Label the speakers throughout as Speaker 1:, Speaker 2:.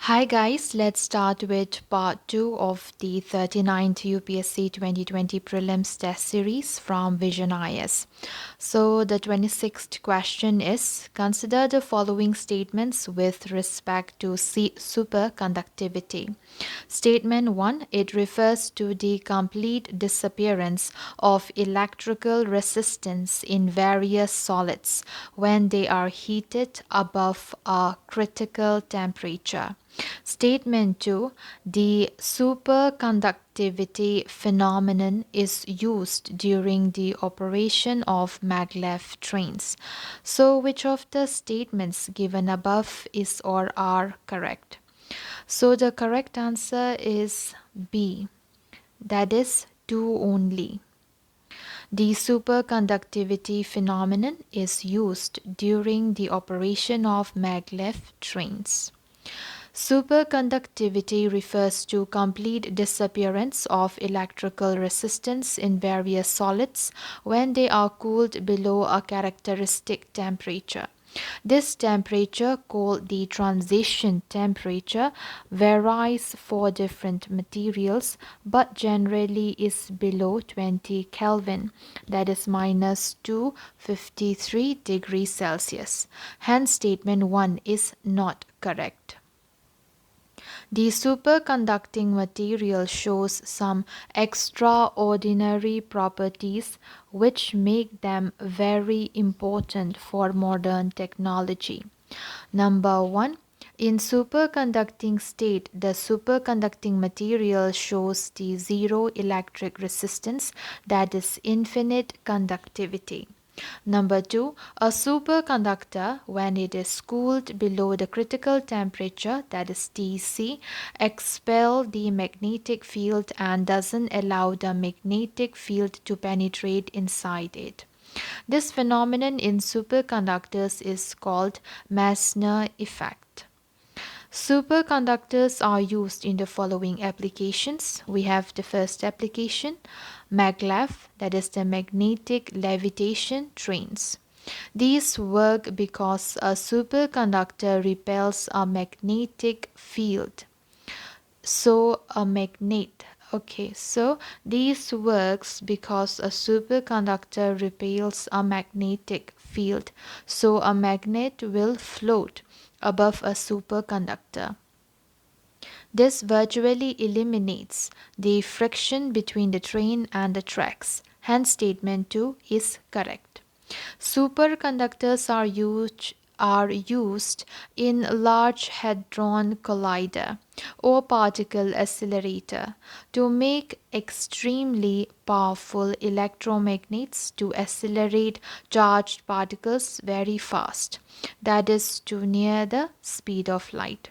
Speaker 1: Hi guys, let's start with part 2 of the 39th UPSC 2020 Prelims test series from Vision IAS. So the 26th question is, consider the following statements with respect to superconductivity. Statement 1, it refers to the complete disappearance of electrical resistance in various solids when they are heated above a critical temperature. Statement 2, the superconductivity phenomenon is used during the operation of maglev trains. So which of the statements given above is or are correct? So the correct answer is B, that is 2 only. The superconductivity phenomenon is used during the operation of maglev trains. Superconductivity refers to complete disappearance of electrical resistance in various solids when they are cooled below a characteristic temperature. This temperature, called the transition temperature, varies for different materials but generally is below 20 Kelvin, that is minus 253 degrees Celsius. Hence, statement 1 is not correct. The superconducting material shows some extraordinary properties which make them very important for modern technology. Number 1. In superconducting state, the superconducting material shows the zero electric resistance, that is infinite conductivity. Number 2, a superconductor, when it is cooled below the critical temperature, that is Tc, expel the magnetic field and doesn't allow the magnetic field to penetrate inside it. This phenomenon in superconductors is called Messner Effect. Superconductors are used in the following applications. We have the first application, maglev, that is the magnetic levitation trains. These work because a superconductor repels a magnetic field. So a magnet. Okay, so these works because a superconductor repels a magnetic field. So a magnet will float above a superconductor. This virtually eliminates the friction between the train and the tracks. Hence, statement 2 is correct. Superconductors are used in Large Hadron Collider or particle accelerator to make extremely powerful electromagnets to accelerate charged particles very fast, that is to near the speed of light.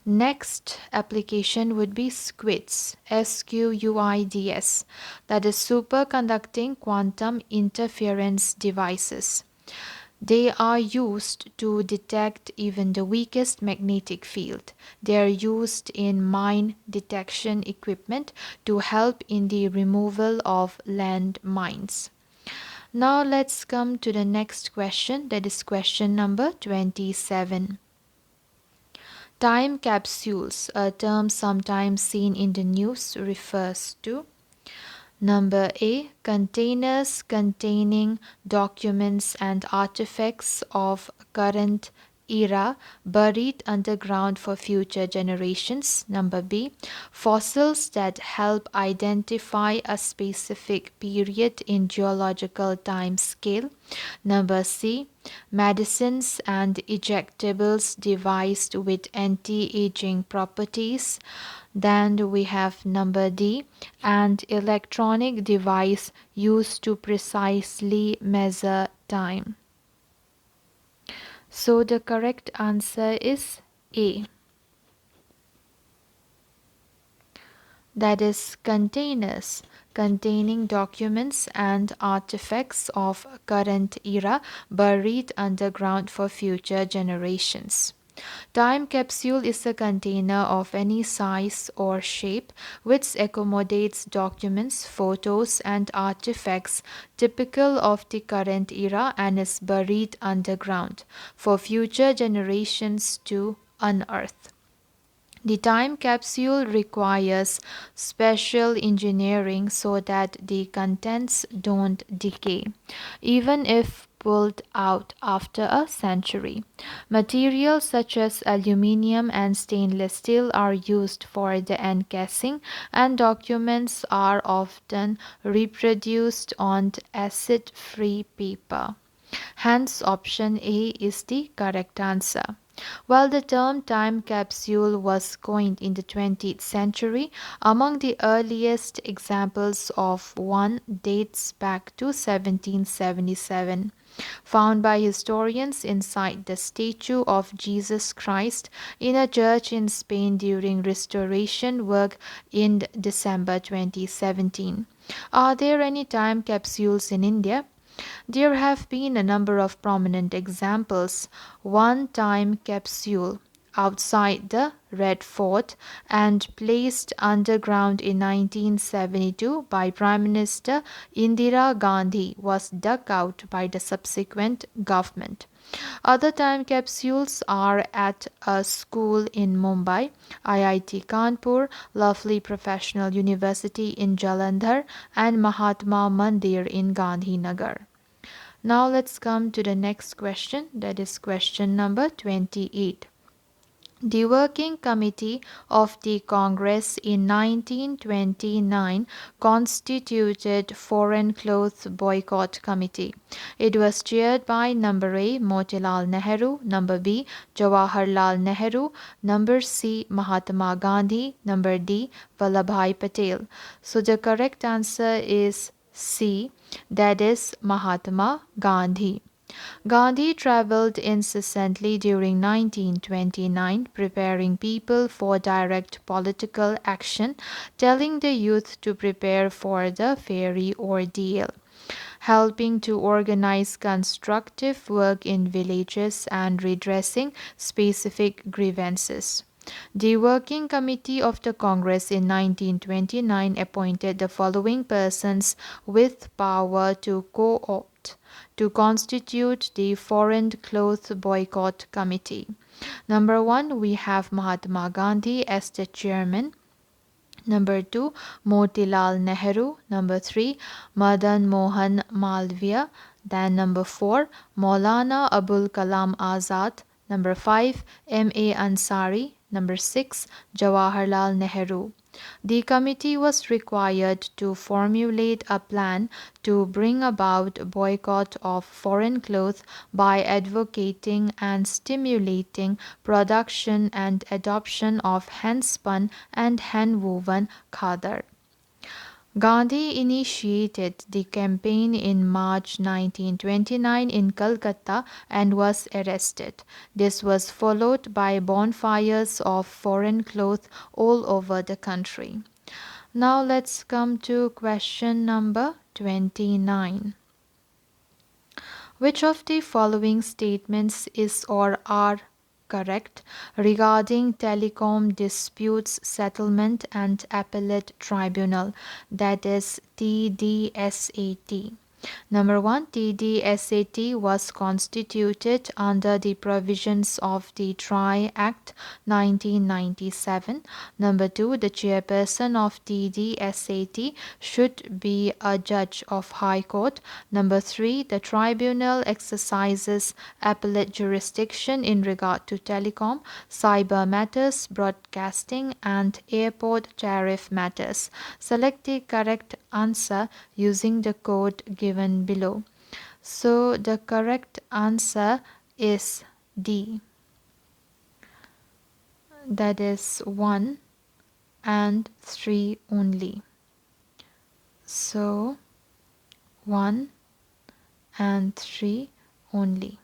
Speaker 1: Next application would be SQUIDs, SQUIDs, that is superconducting quantum interference devices. They are used to detect even the weakest magnetic field. They are used in mine detection equipment to help in the removal of land mines. Now let's come to the next question, that is question number 27. Time capsules, a term sometimes seen in the news, refers to number A, containers containing documents and artifacts of current era buried underground for future generations. Number B, fossils that help identify a specific period in geological time scale. Number C, medicines and ejectables devised with anti-aging properties. Then we have number D, an electronic device used to precisely measure time. So the correct answer is A. That is containers containing documents and artifacts of current era buried underground for future generations. Time capsule is a container of any size or shape which accommodates documents, photos, and artifacts typical of the current era and is buried underground for future generations to unearth. The time capsule requires special engineering so that the contents don't decay, even if pulled out after a century. Materials such as aluminium and stainless steel are used for the encasing, and documents are often reproduced on acid-free paper. Hence, option A is the correct answer. While the term time capsule was coined in the 20th century, among the earliest examples of one dates back to 1777, found by historians inside the statue of Jesus Christ in a church in Spain during restoration work in December 2017. Are there any time capsules in India? There have been a number of prominent examples. One time capsule outside the Red Fort and placed underground in 1972 by Prime Minister Indira Gandhi was dug out by the subsequent government. Other time capsules are at a school in Mumbai, IIT Kanpur, Lovely Professional University in Jalandhar, and Mahatma Mandir in Gandhinagar. Now let's come to the next question, that is question number 28. The Working Committee of the Congress in 1929 constituted Foreign Clothes Boycott Committee. It was chaired by number A. Motilal Nehru, number B. Jawaharlal Nehru, number C. Mahatma Gandhi, number D. Vallabhbhai Patel. So the correct answer is C, that is Mahatma Gandhi. Gandhi traveled incessantly during 1929, preparing people for direct political action, telling the youth to prepare for the fiery ordeal, helping to organize constructive work in villages and redressing specific grievances. The Working Committee of the Congress in 1929 appointed the following persons with power to co-opt to constitute the Foreign Clothes Boycott Committee. Number 1, we have Mahatma Gandhi as the chairman. Number 2, Motilal Nehru. Number 3, Madan Mohan Malviya. Then number 4, Maulana Abul Kalam Azad. Number 5, M.A. Ansari. Number 6, Jawaharlal Nehru. The committee was required to formulate a plan to bring about boycott of foreign clothes by advocating and stimulating production and adoption of hand-spun and hand-woven khadar. Gandhi initiated the campaign in March 1929 in Calcutta and was arrested. This was followed by bonfires of foreign clothes all over the country. Now let's come to question number 29. Which of the following statements is or are correct regarding Telecom Disputes Settlement and Appellate Tribunal, that is TDSAT? Number 1, TDSAT was constituted under the provisions of the TRI Act 1997. Number 2, the chairperson of TDSAT should be a judge of High Court. Number 3, the tribunal exercises appellate jurisdiction in regard to telecom, cyber matters, broadcasting, and airport tariff matters. Select the correct answer using the code given below. So the correct answer is D, that is 1 and 3 only. So 1 and 3 only.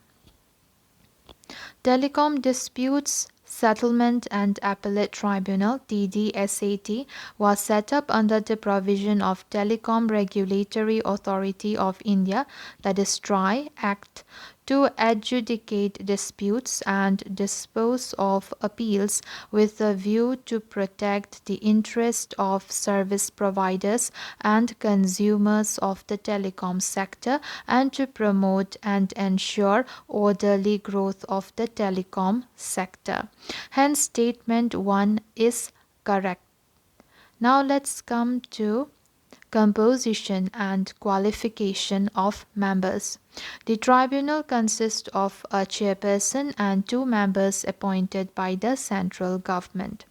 Speaker 1: Telecom Disputes Settlement and Appellate Tribunal (TDSAT) was set up under the provision of Telecom Regulatory Authority of India, that is TRI Act to adjudicate disputes and dispose of appeals with a view to protect the interest of service providers and consumers of the telecom sector and to promote and ensure orderly growth of the telecom sector. Hence, statement 1 is correct. Now let's come to composition and qualification of members. The tribunal consists of a chairperson and 2 members appointed by the central government.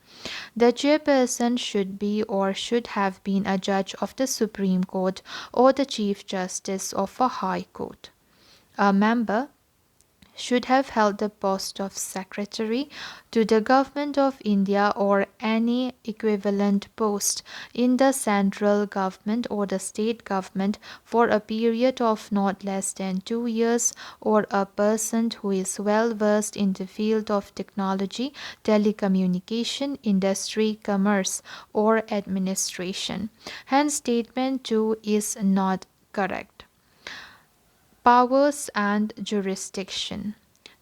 Speaker 1: The chairperson should be or should have been a judge of the Supreme Court or the Chief Justice of a High Court. A member should have held the post of Secretary to the Government of India or any equivalent post in the central government or the state government for a period of not less than 2 years, or a person who is well versed in the field of technology, telecommunication, industry, commerce, or administration. Hence, statement 2 is not correct. Powers and jurisdiction.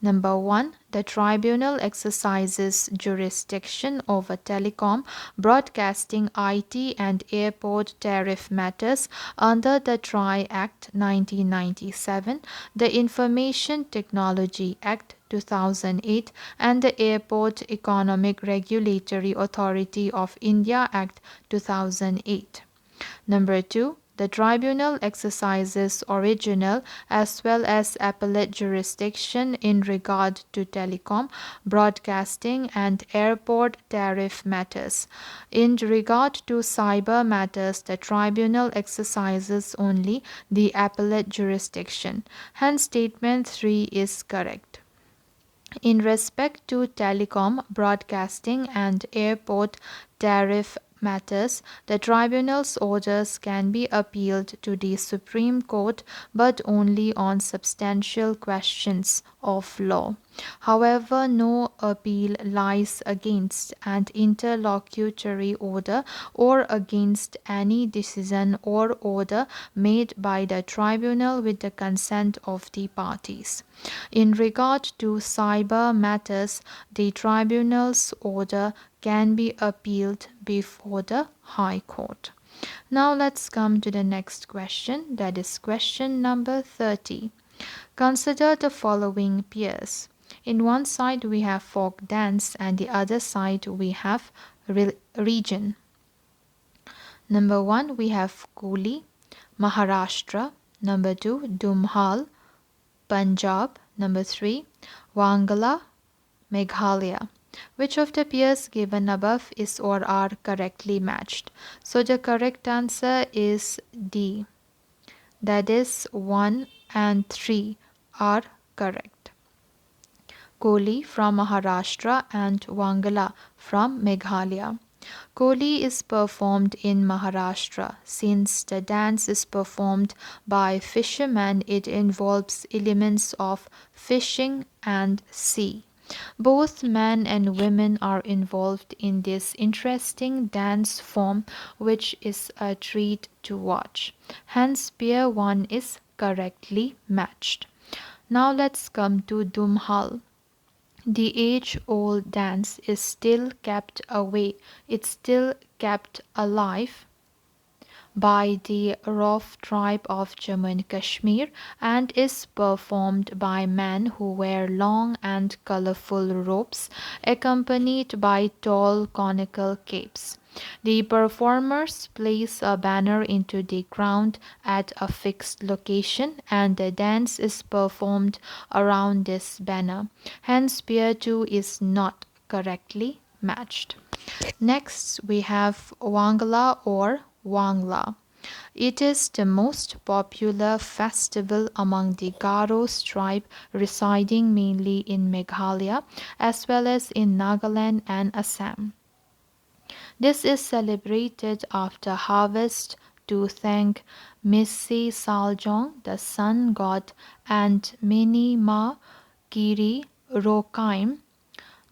Speaker 1: Number 1. The tribunal exercises jurisdiction over telecom, broadcasting, IT, and airport tariff matters under the TRI-Act 1997, the Information Technology Act 2008, and the Airport Economic Regulatory Authority of India Act 2008. Number 2. The tribunal exercises original as well as appellate jurisdiction in regard to telecom, broadcasting, and airport tariff matters. In regard to cyber matters, the tribunal exercises only the appellate jurisdiction. Hence, statement 3 is correct. In respect to telecom, broadcasting, and airport tariff matters, the tribunal's orders can be appealed to the Supreme Court, but only on substantial questions of law. However, no appeal lies against an interlocutory order or against any decision or order made by the tribunal with the consent of the parties. In regard to cyber matters, the tribunal's order can be appealed before the High Court. Now let's come to the next question, that is question number 30. Consider the following pairs. In one side we have folk dance and the other side we have region. Number 1 we have Koli, Maharashtra. Number 2 Dumhal, Punjab. Number 3 Wangala, Meghalaya. Which of the pairs given above is or are correctly matched? So the correct answer is D. That is 1 and 3 are correct. Koli from Maharashtra and Wangala from Meghalaya. Koli is performed in Maharashtra. Since the dance is performed by fishermen, it involves elements of fishing and sea. Both men and women are involved in this interesting dance form, which is a treat to watch. Hence, pair 1 is correctly matched. Now let's come to Dumhal. The age-old dance is still kept away. It's still kept alive by the Rof tribe of Jammu and Kashmir and is performed by men who wear long and colorful robes accompanied by tall conical capes. The performers place a banner into the ground at a fixed location and the dance is performed around this banner. Hence, pair 2 is not correctly matched. Next, we have Wangla or Wangla. It is the most popular festival among the Garos tribe residing mainly in Meghalaya as well as in Nagaland and Assam. This is celebrated after harvest to thank Missi Saljong, the sun god, and Minima Kiri Rokaim,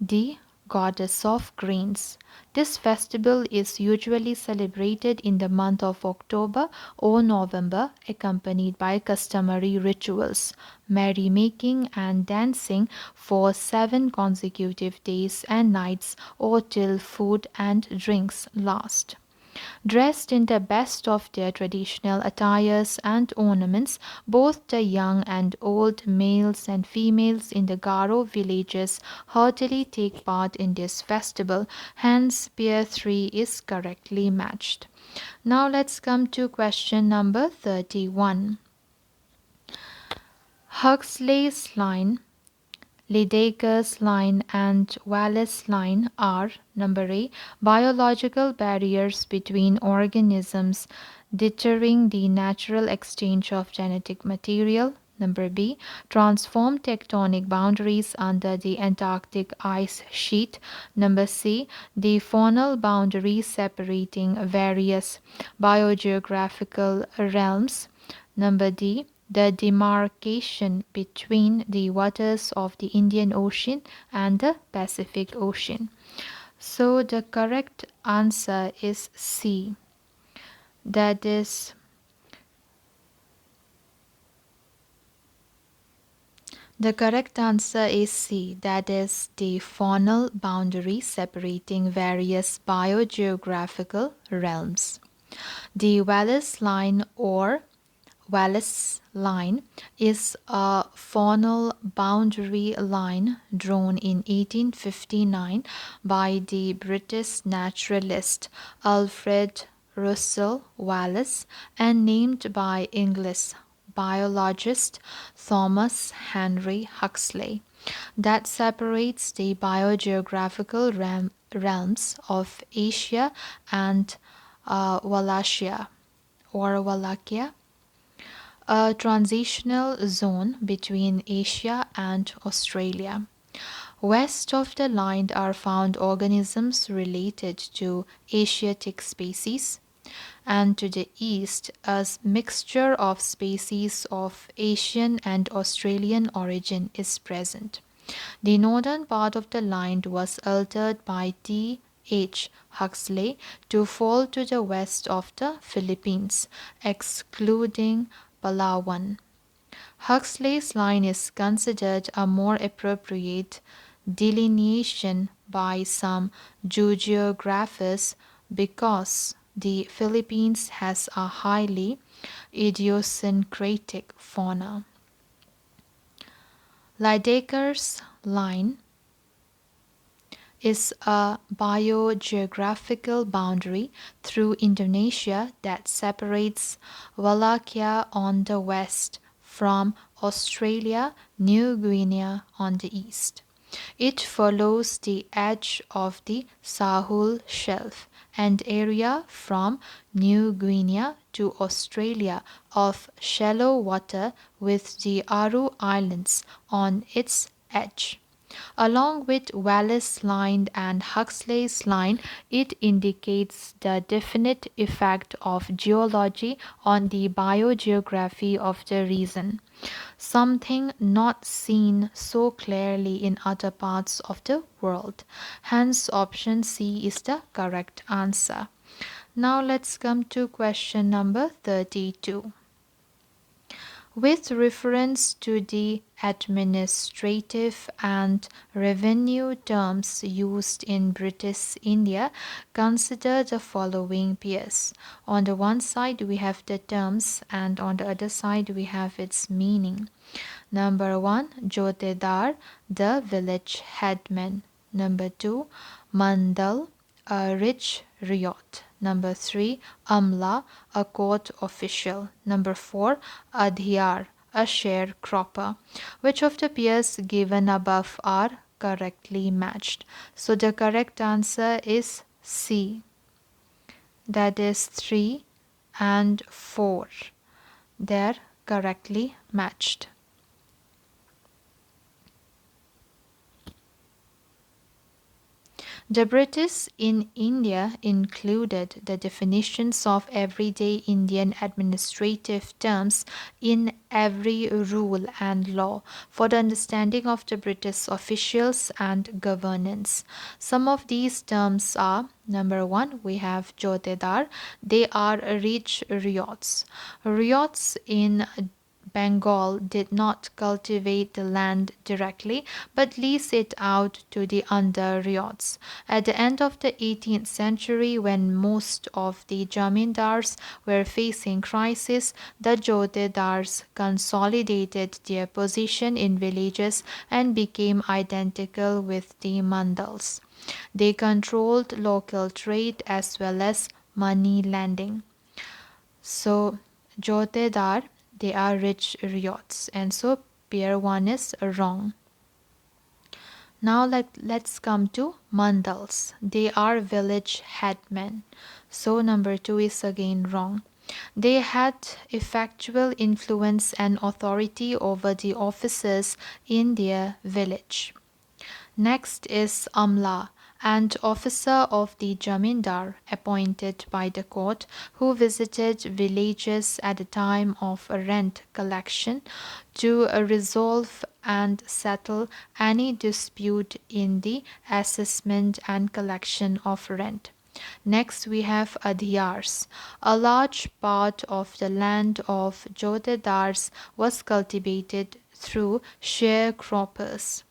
Speaker 1: the goddess of grains. This festival is usually celebrated in the month of October or November, accompanied by customary rituals, merrymaking, and dancing for 7 consecutive days and nights or till food and drinks last. Dressed in the best of their traditional attires and ornaments, both the young and old, males and females in the Garo villages heartily take part in this festival, hence pair 3 is correctly matched. Now let's come to question number 31. Huxley's line, Lydekkers line and Wallace line are number A. Biological barriers between organisms deterring the natural exchange of genetic material. Number B. Transform tectonic boundaries under the Antarctic ice sheet. Number C. The faunal boundaries separating various biogeographical realms. Number D. The demarcation between the waters of the Indian Ocean and the Pacific Ocean. So the correct answer is C. That is The correct answer is C, that is the faunal boundary separating various biogeographical realms. The Wallace Line or Wallace Line is a faunal boundary line drawn in 1859 by the British naturalist Alfred Russel Wallace and named by English biologist Thomas Henry Huxley, that separates the biogeographical realms of Asia and Wallachia or Wallachia, a transitional zone between Asia and Australia. West of the line are found organisms related to Asiatic species, and to the east a mixture of species of Asian and Australian origin is present. The northern part of the line was altered by T. H. Huxley to fall to the west of the Philippines, excluding Palawan. Huxley's line is considered a more appropriate delineation by some geographers because the Philippines has a highly idiosyncratic fauna. Lydekker's line is a biogeographical boundary through Indonesia that separates Wallachia on the west from Australia, New Guinea on the east. It follows the edge of the Sahul Shelf and area from New Guinea to Australia of shallow water with the Aru Islands on its edge. Along with Wallace Line and Huxley's Line, it indicates the definite effect of geology on the biogeography of the region, something not seen so clearly in other parts of the world. Hence, option C is the correct answer. Now let's come to question number 32. With reference to the administrative and revenue terms used in British India, consider the following pairs. On the one side, we have the terms, and on the other side, we have its meaning. Number 1, Jotedar, the village headman. Number 2, Mandal, a rich ryot. Number 3, Amla, a court official. Number 4, Adhyar, a sharecropper. Which of the pairs given above are correctly matched? So the correct answer is C. That is 3 and 4. They're correctly matched. The British in India included the definitions of everyday Indian administrative terms in every rule and law for the understanding of the British officials and governance. Some of these terms are: number one, we have jotedar. They are rich ryots. Ryots in Bengal did not cultivate the land directly but leased it out to the under ryots. At the end of the 18th century, when most of the jamindars were facing crisis, the jotedars consolidated their position in villages and became identical with the mandals. They controlled local trade as well as money lending. So, jotedar, they are rich ryots, and so pair 1 is wrong. Now let's come to mandals. They are village headmen. So number 2 is again wrong. They had effectual influence and authority over the officers in their village. Next is Amla, an officer of the Jamindar appointed by the court who visited villages at the time of rent collection to resolve and settle any dispute in the assessment and collection of rent. Next, we have adhyars. A large part of the land of jotedars was cultivated through sharecroppers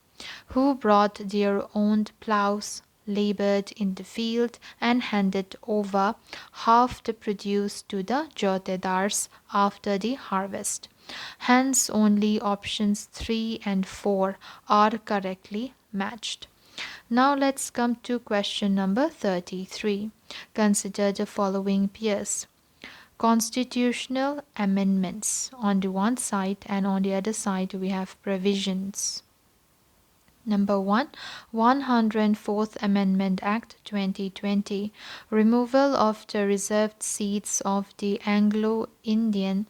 Speaker 1: who brought their own plows, labored in the field, and handed over half the produce to the jotedars after the harvest. Hence, only options 3 and 4 are correctly matched. Now let's come to question number 33. Consider the following pairs: constitutional amendments on the one side, and on the other side we have provisions. Number 1, 104th Amendment Act 2020, removal of the reserved seats of the Anglo-Indian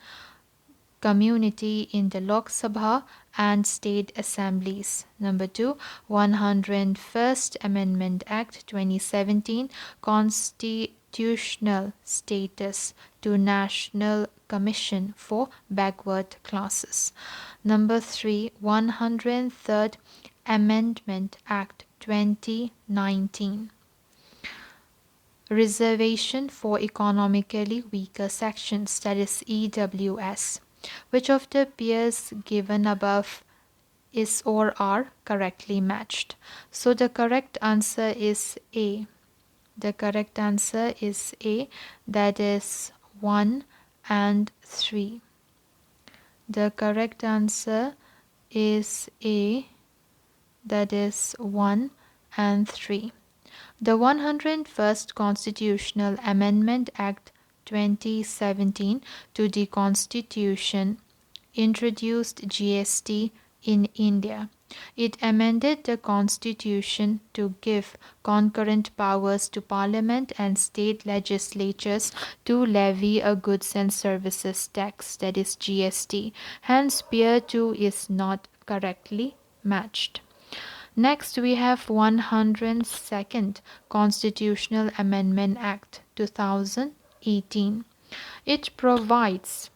Speaker 1: community in the Lok Sabha and state assemblies. Number 2, 101st Amendment Act 2017, constitutional status to National Commission for Backward Classes. Number 3, 103rd Amendment Act 2019, reservation for economically weaker sections, that is EWS. Which of the pairs given above is or are correctly matched? So the correct answer is A. The correct answer is A, that is 1 and 3. The correct answer is A, that is 1 and 3. The 101st Constitutional Amendment Act 2017 to the Constitution introduced GST in India. It amended the Constitution to give concurrent powers to Parliament and state legislatures to levy a goods and services tax, that is GST. Hence, pair 2 is not correctly matched. Next, we have 102nd Constitutional Amendment Act 2018. It provides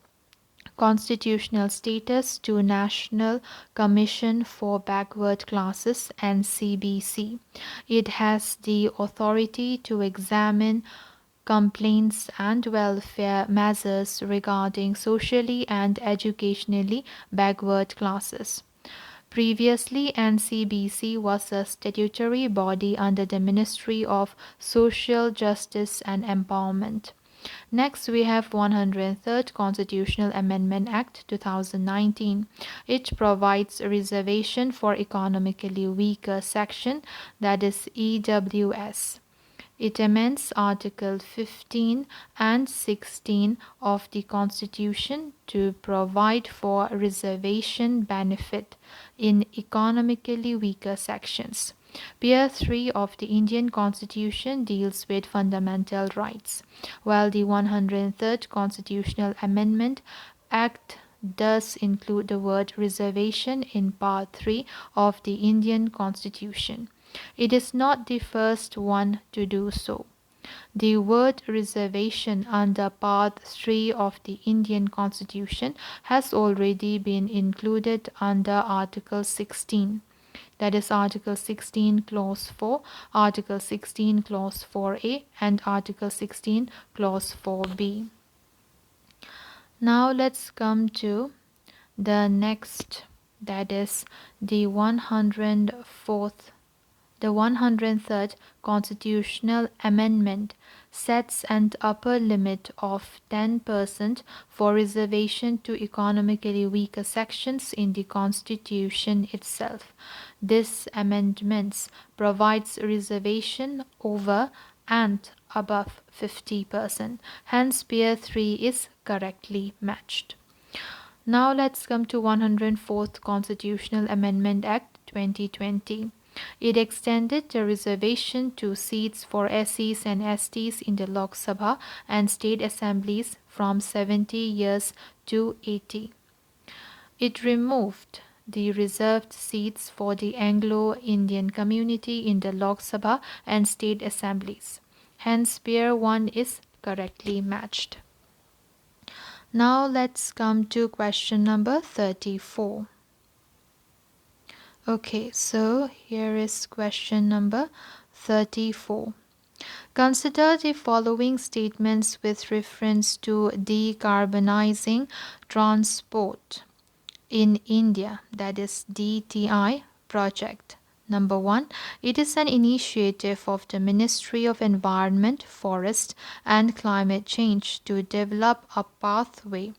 Speaker 1: constitutional status to National Commission for Backward Classes (NCBC). It has the authority to examine complaints and welfare measures regarding socially and educationally backward classes. Previously, NCBC was a statutory body under the Ministry of Social Justice and Empowerment. Next, we have 103rd Constitutional Amendment Act 2019. It provides a reservation for economically weaker section, that is EWS. It amends Article 15 and 16 of the Constitution to provide for reservation benefit in economically weaker sections. Pair 3 of the Indian Constitution deals with fundamental rights, while the 103rd Constitutional Amendment Act does include the word reservation in Part 3 of the Indian Constitution. It is not the first one to do so. The word reservation under Part 3 of the Indian Constitution has already been included under Article 16. That is Article 16 Clause 4, Article 16 Clause 4A, and Article 16 Clause 4B. Now let's come to the next, that is the 103rd constitutional amendment sets an upper limit of 10% for reservation to economically weaker sections in the Constitution itself. This amendment provides reservation over and above 50%. Hence, Pair 3 is correctly matched. Now let's come to 104th Constitutional Amendment Act 2020. It extended the reservation to seats for SCs and STs in the Lok Sabha and state assemblies from 70 years to 80. It removed the reserved seats for the Anglo-Indian community in the Lok Sabha and state assemblies. Hence, Pair 1 is correctly matched. Now let's come to question number 34. Okay, so here is question number 34. Consider the following statements with reference to decarbonizing transport in India, that is DTI project. Number 1, it is an initiative of the Ministry of Environment, Forest and Climate Change to develop a pathway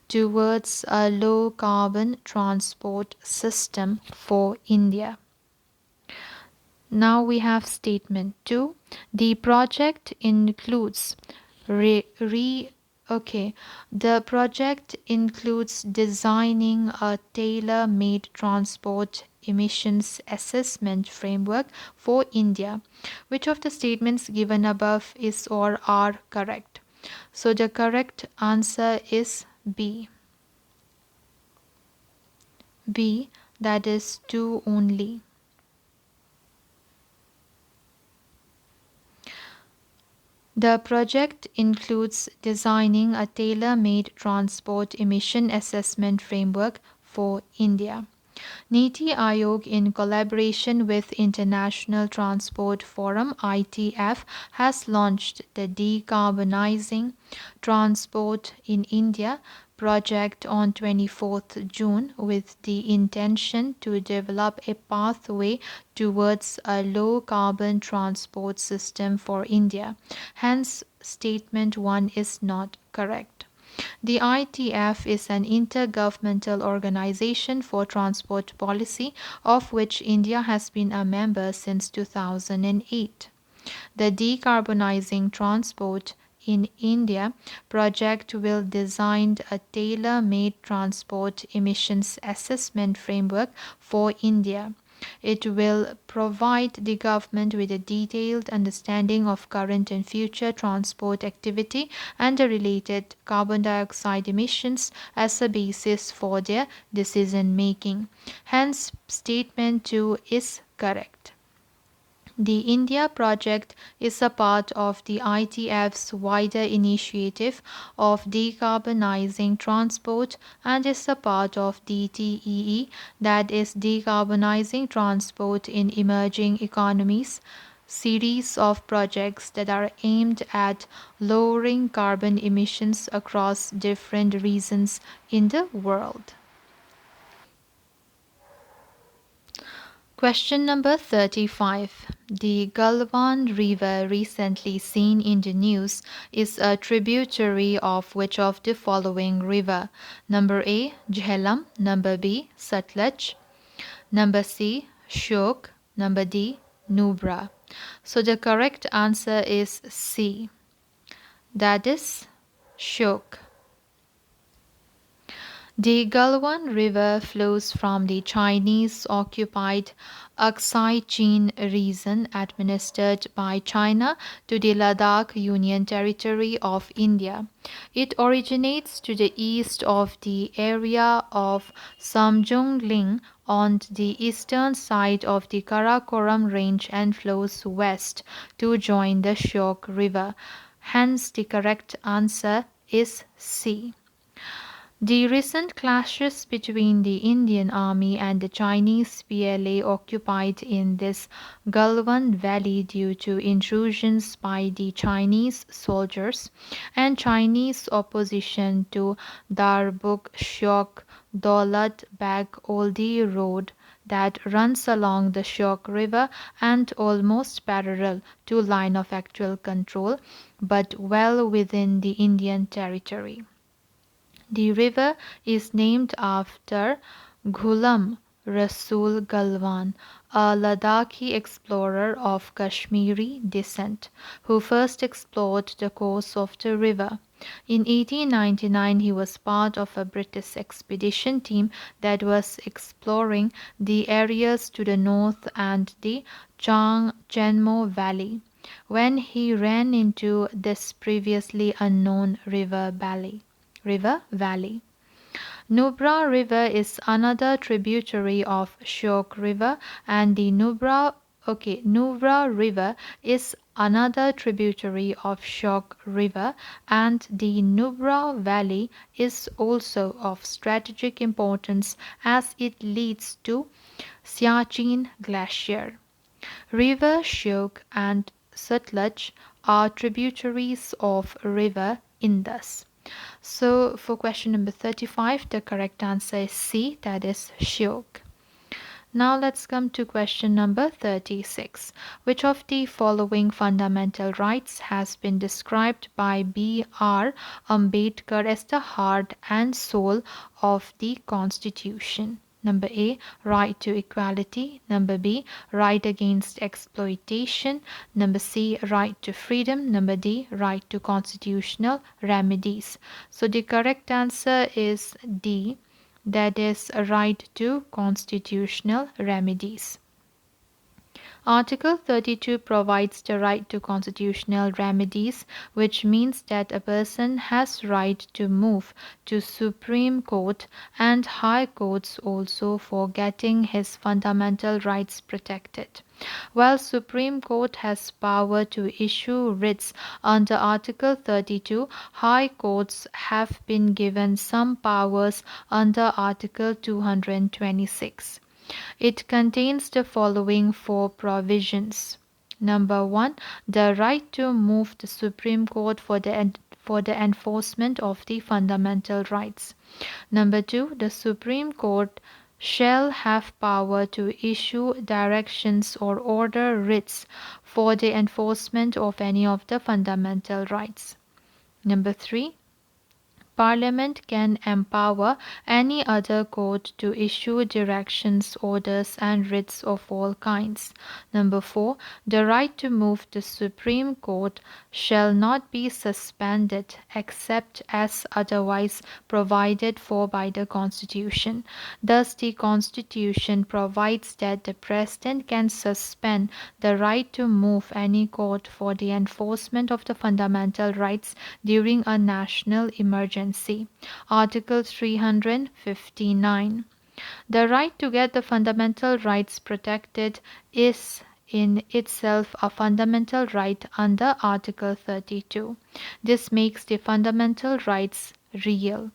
Speaker 1: towards a low carbon transport system for India. Now we have statement 2. The project includes the project includes designing a tailor-made transport emissions assessment framework for India. Which of the statements given above is or are correct? So the correct answer is B. B, that is 2 only. The project includes designing a tailor-made transport emission assessment framework for India. Niti Aayog, in collaboration with International Transport Forum (ITF), has launched the Decarbonizing Transport in India project on 24th June with the intention to develop a pathway towards a low-carbon transport system for India. Hence, statement 1 is not correct. The ITF is an intergovernmental organization for transport policy, of which India has been a member since 2008. The Decarbonizing Transport in India project will design a tailor-made transport emissions assessment framework for India. It will provide the government with a detailed understanding of current and future transport activity and the related carbon dioxide emissions as a basis for their decision making. Hence, statement 2 is correct. The India project is a part of the ITF's wider initiative of decarbonizing transport and is a part of DTEE, that is Decarbonizing Transport in Emerging Economies, series of projects that are aimed at lowering carbon emissions across different regions in the world. Question number 35. The Galwan River, recently seen in the news, is a tributary of which of the following river? Number A, Jhelum. Number B, Sutlej. Number C, Shyok. Number D, Nubra. So the correct answer is C. That is Shyok. The Galwan River flows from the Chinese-occupied Aksai Chin region administered by China to the Ladakh Union Territory of India. It originates to the east of the area of Samjungling on the eastern side of the Karakoram Range and flows west to join the Shyok River. Hence, the correct answer is C. The recent clashes between the Indian Army and the Chinese PLA occupied in this Galwan Valley due to intrusions by the Chinese soldiers and Chinese opposition to Darbuk Shyok Daulat Bag Oldi Road that runs along the Shyok River and almost parallel to line of actual control but well within the Indian territory. The river is named after Ghulam Rasul Galwan, a Ladakhi explorer of Kashmiri descent, who first explored the course of the river. In 1899, he was part of a British expedition team that was exploring the areas to the north and the Chenmo Valley when he ran into this previously unknown river valley. Nubra River is another tributary of Shyok River and the Nubra River is another tributary of Shyok River and the Nubra Valley is also of strategic importance as it leads to Siachen Glacier. River Shyok and Sutlej are tributaries of River Indus. So for question number 35, the correct answer is C, that is Shyok. Now let's come to question number 36. Which of the following fundamental rights has been described by B.R. Ambedkar as the heart and soul of the Constitution? Number A, right to equality. Number B, right against exploitation. Number C, right to freedom. Number D, right to constitutional remedies. So the correct answer is D, that is a right to constitutional remedies. Article 32 provides the right to constitutional remedies, which means that a person has right to move to Supreme Court and High Courts also for getting his fundamental rights protected. While Supreme Court has power to issue writs under Article 32, High Courts have been given some powers under Article 226. It contains the following four provisions. Number 1, the right to move the Supreme Court for the enforcement of the fundamental rights. Number 2, the Supreme Court shall have power to issue directions or order writs for the enforcement of any of the fundamental rights. Number 3, Parliament can empower any other court to issue directions, orders, and writs of all kinds. Number 4, the right to move the Supreme Court shall not be suspended except as otherwise provided for by the Constitution. Thus, the Constitution provides that the President can suspend the right to move any court for the enforcement of the fundamental rights during a national emergency. Article 359. The right to get the fundamental rights protected is in itself a fundamental right under Article 32. This makes the fundamental rights real.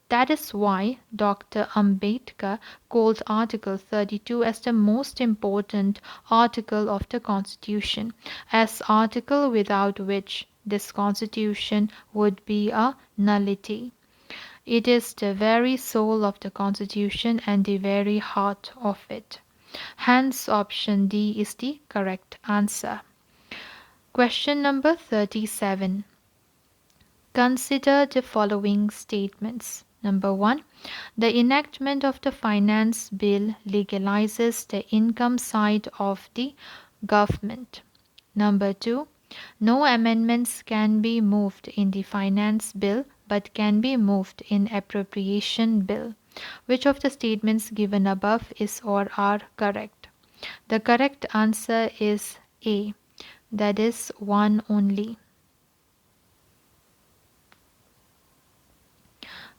Speaker 1: That is why Dr. Ambedkar called Article 32 as the most important article of the Constitution, as article without which this Constitution would be a nullity. It is the very soul of the Constitution and the very heart of it. Hence, option D is the correct answer. Question number 37. Consider the following statements. Number 1. The enactment of the Finance Bill legalizes the income side of the government. Number 2. No amendments can be moved in the Finance Bill but can be moved in appropriation bill. Which of the statements given above is or are correct? The correct answer is A, that is one only.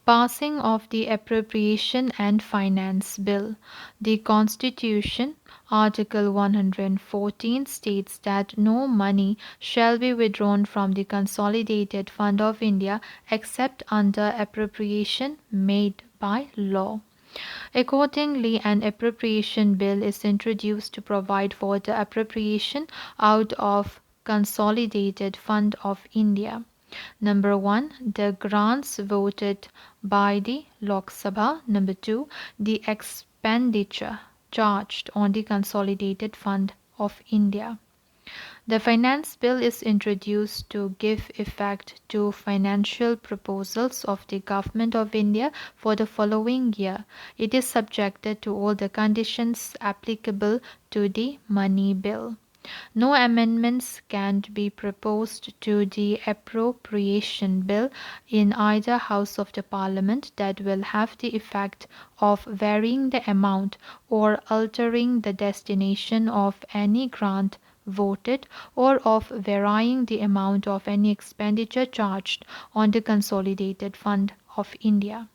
Speaker 1: Passing of the Appropriation and Finance Bill. The Constitution, Article 114, states that no money shall be withdrawn from the Consolidated Fund of India except under appropriation made by law. Accordingly, an appropriation bill is introduced to provide for the appropriation out of Consolidated Fund of India. Number 1, the grants voted by the Lok Sabha. Number 2, the expenditure charged on the Consolidated Fund of India. The Finance Bill is introduced to give effect to financial proposals of the Government of India for the following year. It is subjected to all the conditions applicable to the Money Bill. No amendments can be proposed to the Appropriation Bill in either House of the Parliament that will have the effect of varying the amount or altering the destination of any grant voted or of varying the amount of any expenditure charged on the Consolidated Fund of India.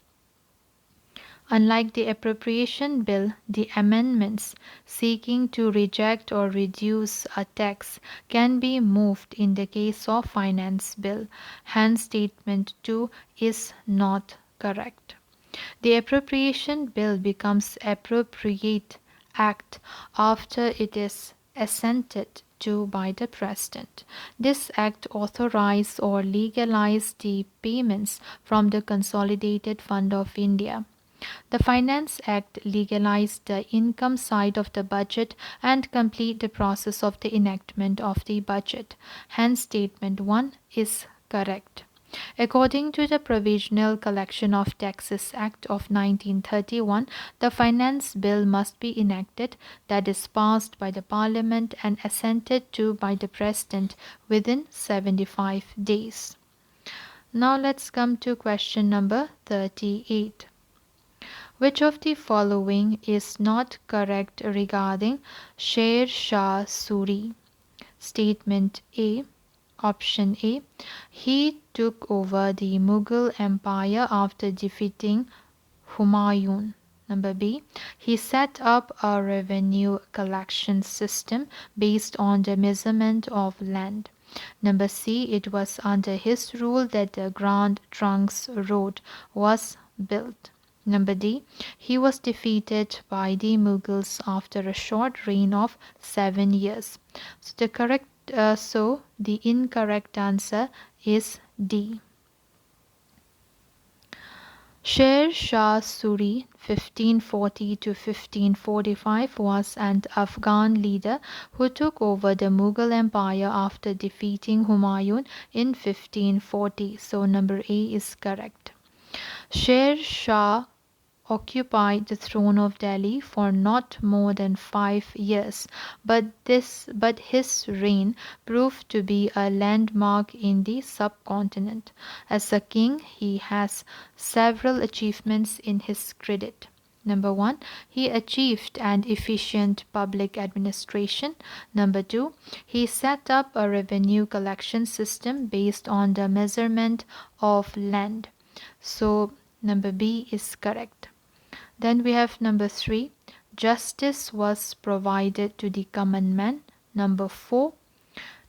Speaker 1: Unlike the Appropriation Bill, the amendments seeking to reject or reduce a tax can be moved in the case of Finance Bill. Hence, Statement 2 is not correct. The Appropriation Bill becomes Appropriate Act after it is assented to by the President. This act authorizes or legalizes the payments from the Consolidated Fund of India. The Finance Act legalized the income side of the budget and complete the process of the enactment of the budget. Hence, Statement 1 is correct. According to the Provisional Collection of Taxes Act of 1931, the Finance Bill must be enacted, that is passed by the Parliament and assented to by the President within 75 days. Now let's come to question number 38. Which of the following is not correct regarding Sher Shah Suri? Statement A. Option A. He took over the Mughal Empire after defeating Humayun. Number B. He set up a revenue collection system based on the measurement of land. Number C. It was under his rule that the Grand Trunks Road was built. Number D. He was defeated by the Mughals after a short reign of 7 years. So the incorrect answer is D. Sher Shah Suri 1540 to 1545 was an Afghan leader who took over the Mughal Empire after defeating Humayun in 1540. So number A is correct. Sher Shah occupied the throne of Delhi for not more than 5 years, but his reign proved to be a landmark in the subcontinent. As a king, he has several achievements in his credit. Number 1, he achieved an efficient public administration. Number 2, he set up a revenue collection system based on the measurement of land. So number B is correct. Then we have number 3, justice was provided to the common man. Number 4,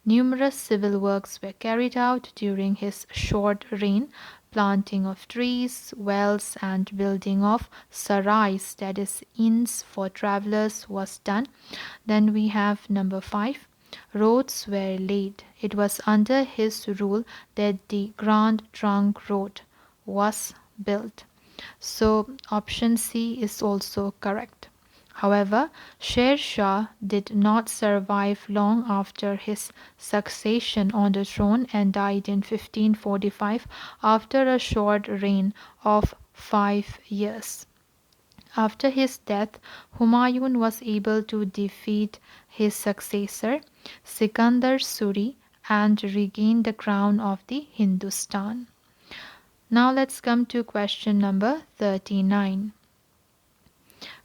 Speaker 1: numerous civil works were carried out during his short reign. Planting of trees, wells, and building of sarais, that is inns for travelers, was done. Then we have number 5, roads were laid. It was under his rule that the Grand Trunk Road was built. So option C is also correct. However, Sher Shah did not survive long after his succession on the throne and died in 1545 after a short reign of 5 years. After his death, Humayun was able to defeat his successor, Sikandar Suri, and regain the crown of the Hindustan. Now let's come to question number 39.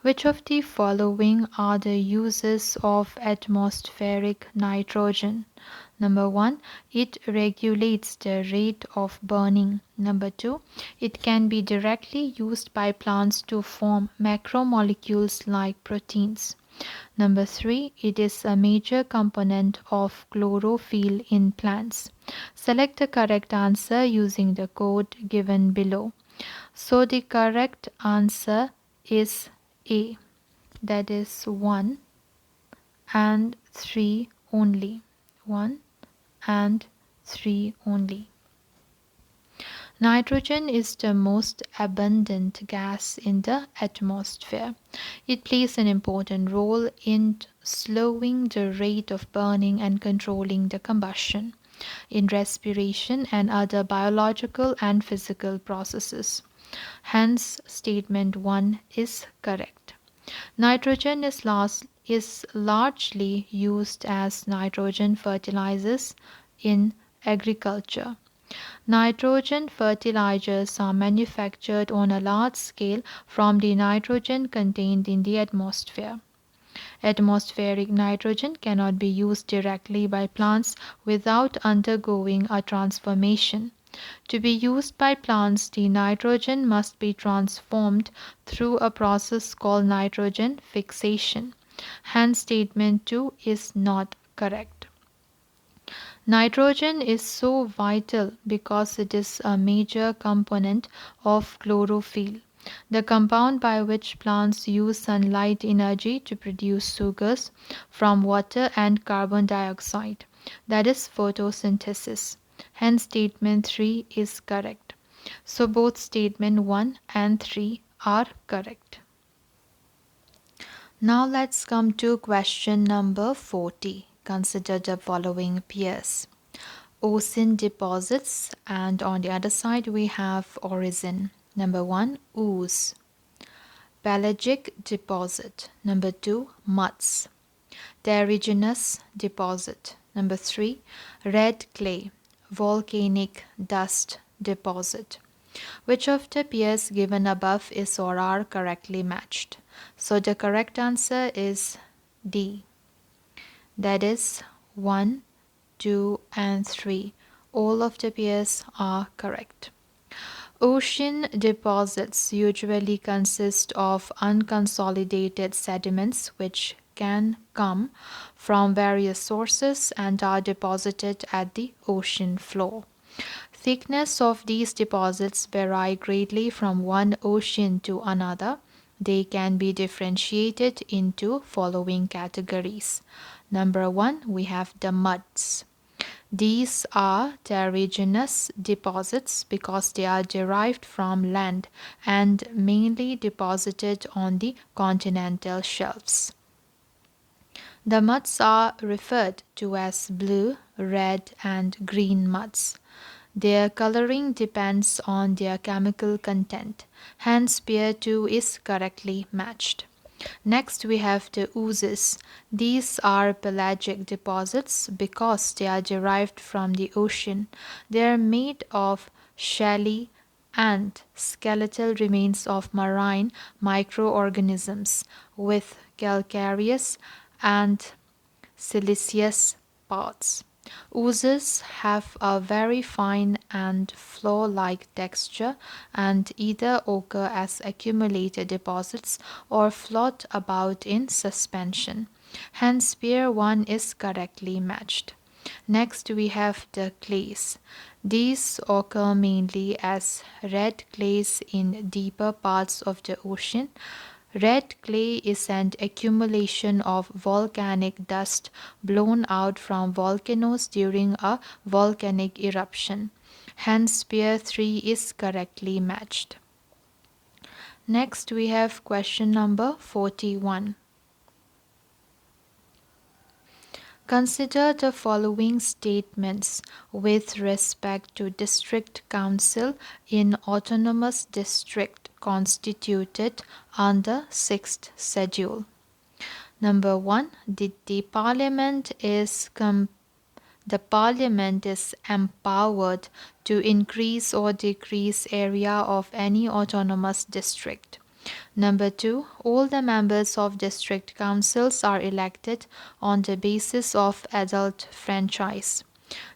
Speaker 1: Which of the following are the uses of atmospheric nitrogen? Number 1, it regulates the rate of burning. Number 2, it can be directly used by plants to form macromolecules like proteins. Number 3, it is a major component of chlorophyll in plants. Select the correct answer using the code given below. So the correct answer is A, that is 1 and 3 only. 1 and 3 only. Nitrogen is the most abundant gas in the atmosphere. It plays an important role in slowing the rate of burning and controlling the combustion in respiration and other biological and physical processes. Hence, statement 1 is correct. Nitrogen is largely used as nitrogen fertilizers in agriculture. Nitrogen fertilizers are manufactured on a large scale from the nitrogen contained in the atmosphere. Atmospheric nitrogen cannot be used directly by plants without undergoing a transformation. To be used by plants, the nitrogen must be transformed through a process called nitrogen fixation. Hence, statement 2 is not correct. Nitrogen is so vital because it is a major component of chlorophyll, the compound by which plants use sunlight energy to produce sugars from water and carbon dioxide. That is photosynthesis. Hence, statement 3 is correct. So, both statement 1 and 3 are correct. Now, let's come to question number 40. Consider the following pairs: ocean deposits, and on the other side we have origin. Number 1, ooze. Pelagic deposit. Number 2, muds. Terrigenous deposit. Number 3, red clay, volcanic dust deposit. Which of the pairs given above is or are correctly matched? So the correct answer is D. That is 1, 2, and 3. All of the pairs are correct. Ocean deposits usually consist of unconsolidated sediments which can come from various sources and are deposited at the ocean floor. Thickness of these deposits vary greatly from one ocean to another. They can be differentiated into following categories. Number 1, we have the muds. These are terrigenous deposits because they are derived from land and mainly deposited on the continental shelves. The muds are referred to as blue, red, and green muds. Their coloring depends on their chemical content. Hence, pair 2 is correctly matched. Next, we have the oozes. These are pelagic deposits because they are derived from the ocean. They are made of shelly and skeletal remains of marine microorganisms with calcareous and siliceous parts. Oozes have a very fine and flour-like texture and either occur as accumulated deposits or float about in suspension. Hence, pair 1 is correctly matched. Next, we have the clays. These occur mainly as red clays in deeper parts of the ocean. Red clay is an accumulation of volcanic dust blown out from volcanoes during a volcanic eruption. Hence, pair 3 is correctly matched. Next, we have question number 41. Consider the following statements with respect to district council in autonomous district constituted under 6th schedule. Number 1, the parliament is The parliament is empowered to increase or decrease area of any autonomous district. Number 2, all the members of district councils are elected on the basis of adult franchise.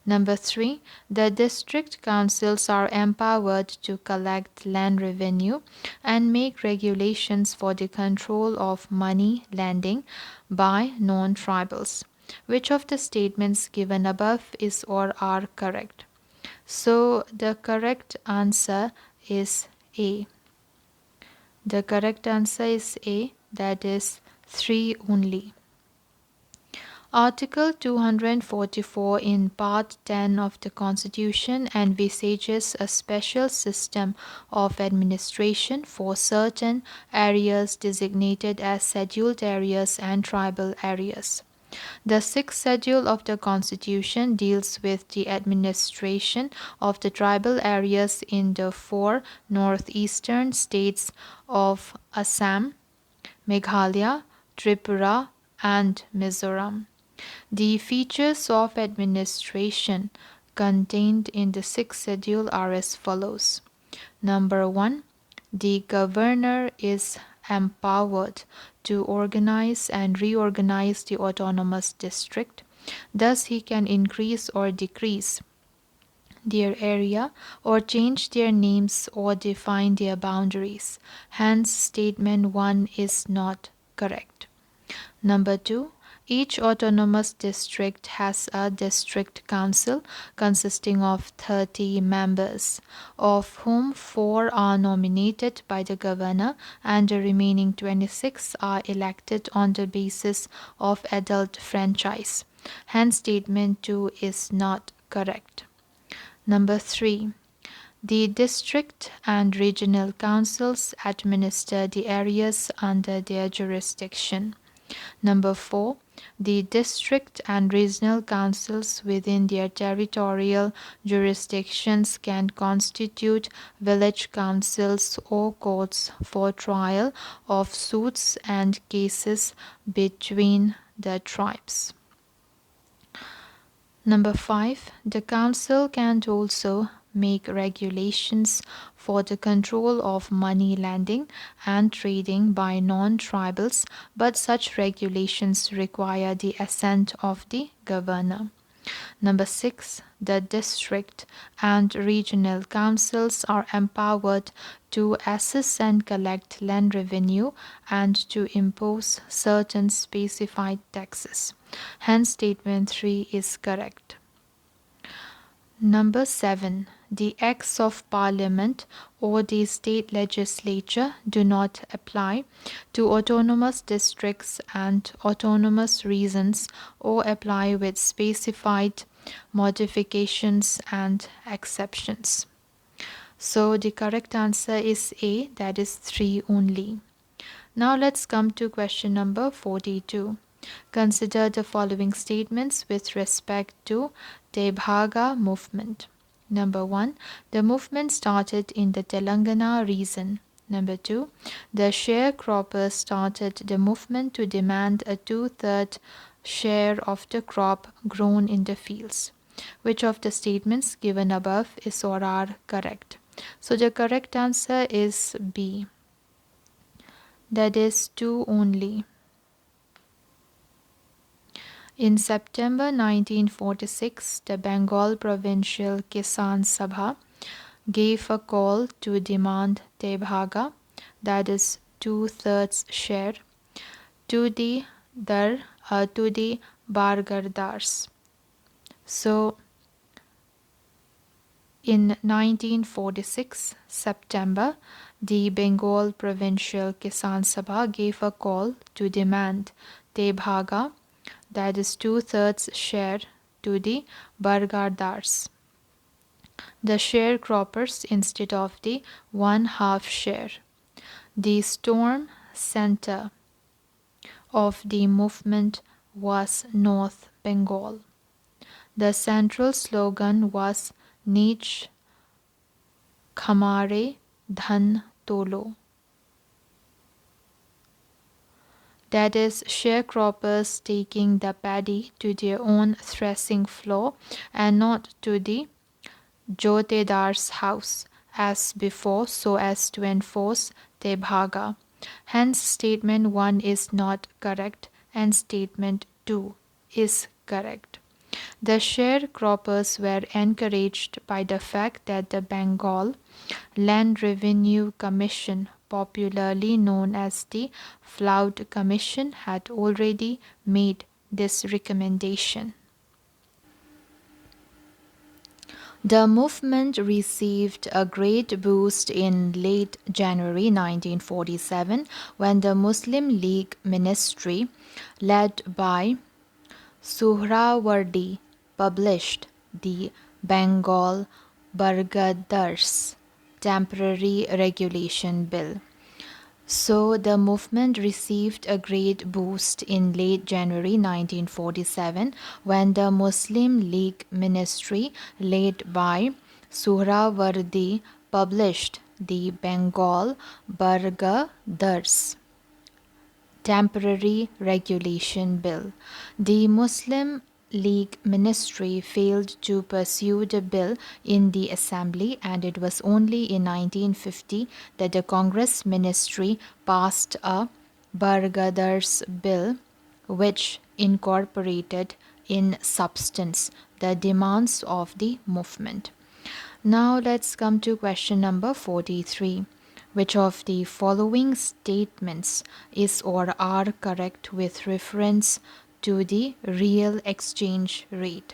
Speaker 1: Number 3, the district councils are empowered to collect land revenue and make regulations for the control of money lending by non-tribals. Which of the statements given above is or are correct? So the correct answer is A. The correct answer is A, that is 3 only. Article 244 in Part 10 of the Constitution envisages a special system of administration for certain areas designated as scheduled areas and tribal areas. The sixth schedule of the Constitution deals with the administration of the tribal areas in the 4 northeastern states of Assam, Meghalaya, Tripura, and Mizoram. The features of administration contained in the sixth schedule are as follows. Number 1, the governor is empowered to organize and reorganize the autonomous district. Thus, he can increase or decrease their area or change their names or define their boundaries. Hence, statement 1 is not correct. Number 2, each autonomous district has a district council consisting of 30 members, of whom 4 are nominated by the governor and the remaining 26 are elected on the basis of adult franchise. Hence, statement 2 is not correct. Number 3, the district and regional councils administer the areas under their jurisdiction. Number 4, the district and regional councils within their territorial jurisdictions can constitute village councils or courts for trial of suits and cases between the tribes. Number 5, the council can also make regulations for the control of money lending and trading by non-tribals, but such regulations require the assent of the governor. Number 6, the district and regional councils are empowered to assess and collect land revenue and to impose certain specified taxes. Hence, statement 3 is correct. Number 7, the Acts of Parliament or the state legislature do not apply to autonomous districts and autonomous regions or apply with specified modifications and exceptions. So the correct answer is A, that is 3 only. Now let's come to question number 42. Consider the following statements with respect to Tebhaga movement. Number 1, the movement started in the Telangana region. Number 2, the sharecroppers started the movement to demand a 2/3 share of the crop grown in the fields. Which of the statements given above is or are correct? So the correct answer is B. That is 2 only. In September 1946, the Bengal Provincial Kisan Sabha gave a call to demand Tebhaga, that is 2/3 share, to the Bargardars. So, in 1946 September, the Bengal Provincial Kisan Sabha gave a call to demand Tebhaga, that is 2/3 share, to the Bargardars, the sharecroppers, instead of the 1/2 share. The storm center of the movement was North Bengal. The central slogan was Nich Khamare Dhan Tolo. that is, sharecroppers taking the paddy to their own threshing floor and not to the jotedar's house as before, so as to enforce tebhaga. Hence, statement 1 is not correct and statement 2 is correct. The sharecroppers were encouraged by the fact that the Bengal Land Revenue Commission, popularly known as the Flood Commission, had already made this recommendation. The movement received a great boost in late January 1947 when the Muslim League Ministry, led by Suhrawardi, published the Bengal Burgadars Temporary Regulation Bill. So the movement received a great boost in late January 1947 when the Muslim League Ministry, led by Suhrawardi, published the Bengal Burgadars Temporary Regulation Bill. The Muslim League Ministry failed to pursue the bill in the Assembly, and it was only in 1950 that the Congress Ministry passed a Burgadars Bill, which incorporated in substance the demands of the movement. Now let's come to question number 43. Which of the following statements is or are correct with reference to the real exchange rate?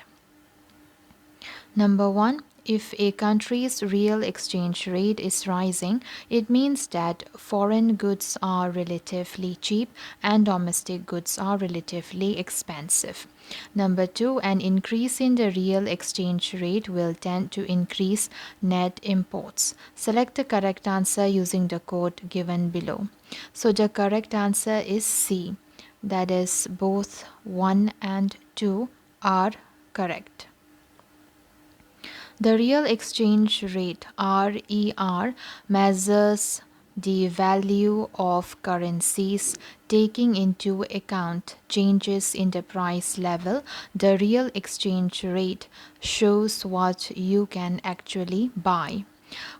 Speaker 1: Number 1. If a country's real exchange rate is rising, it means that foreign goods are relatively cheap and domestic goods are relatively expensive. Number 2. An increase in the real exchange rate will tend to increase net imports. Select the correct answer using the code given below. So the correct answer is C. That is, both 1 and 2 are correct. The real exchange rate, RER, measures the value of currencies taking into account changes in the price level. The real exchange rate shows what you can actually buy.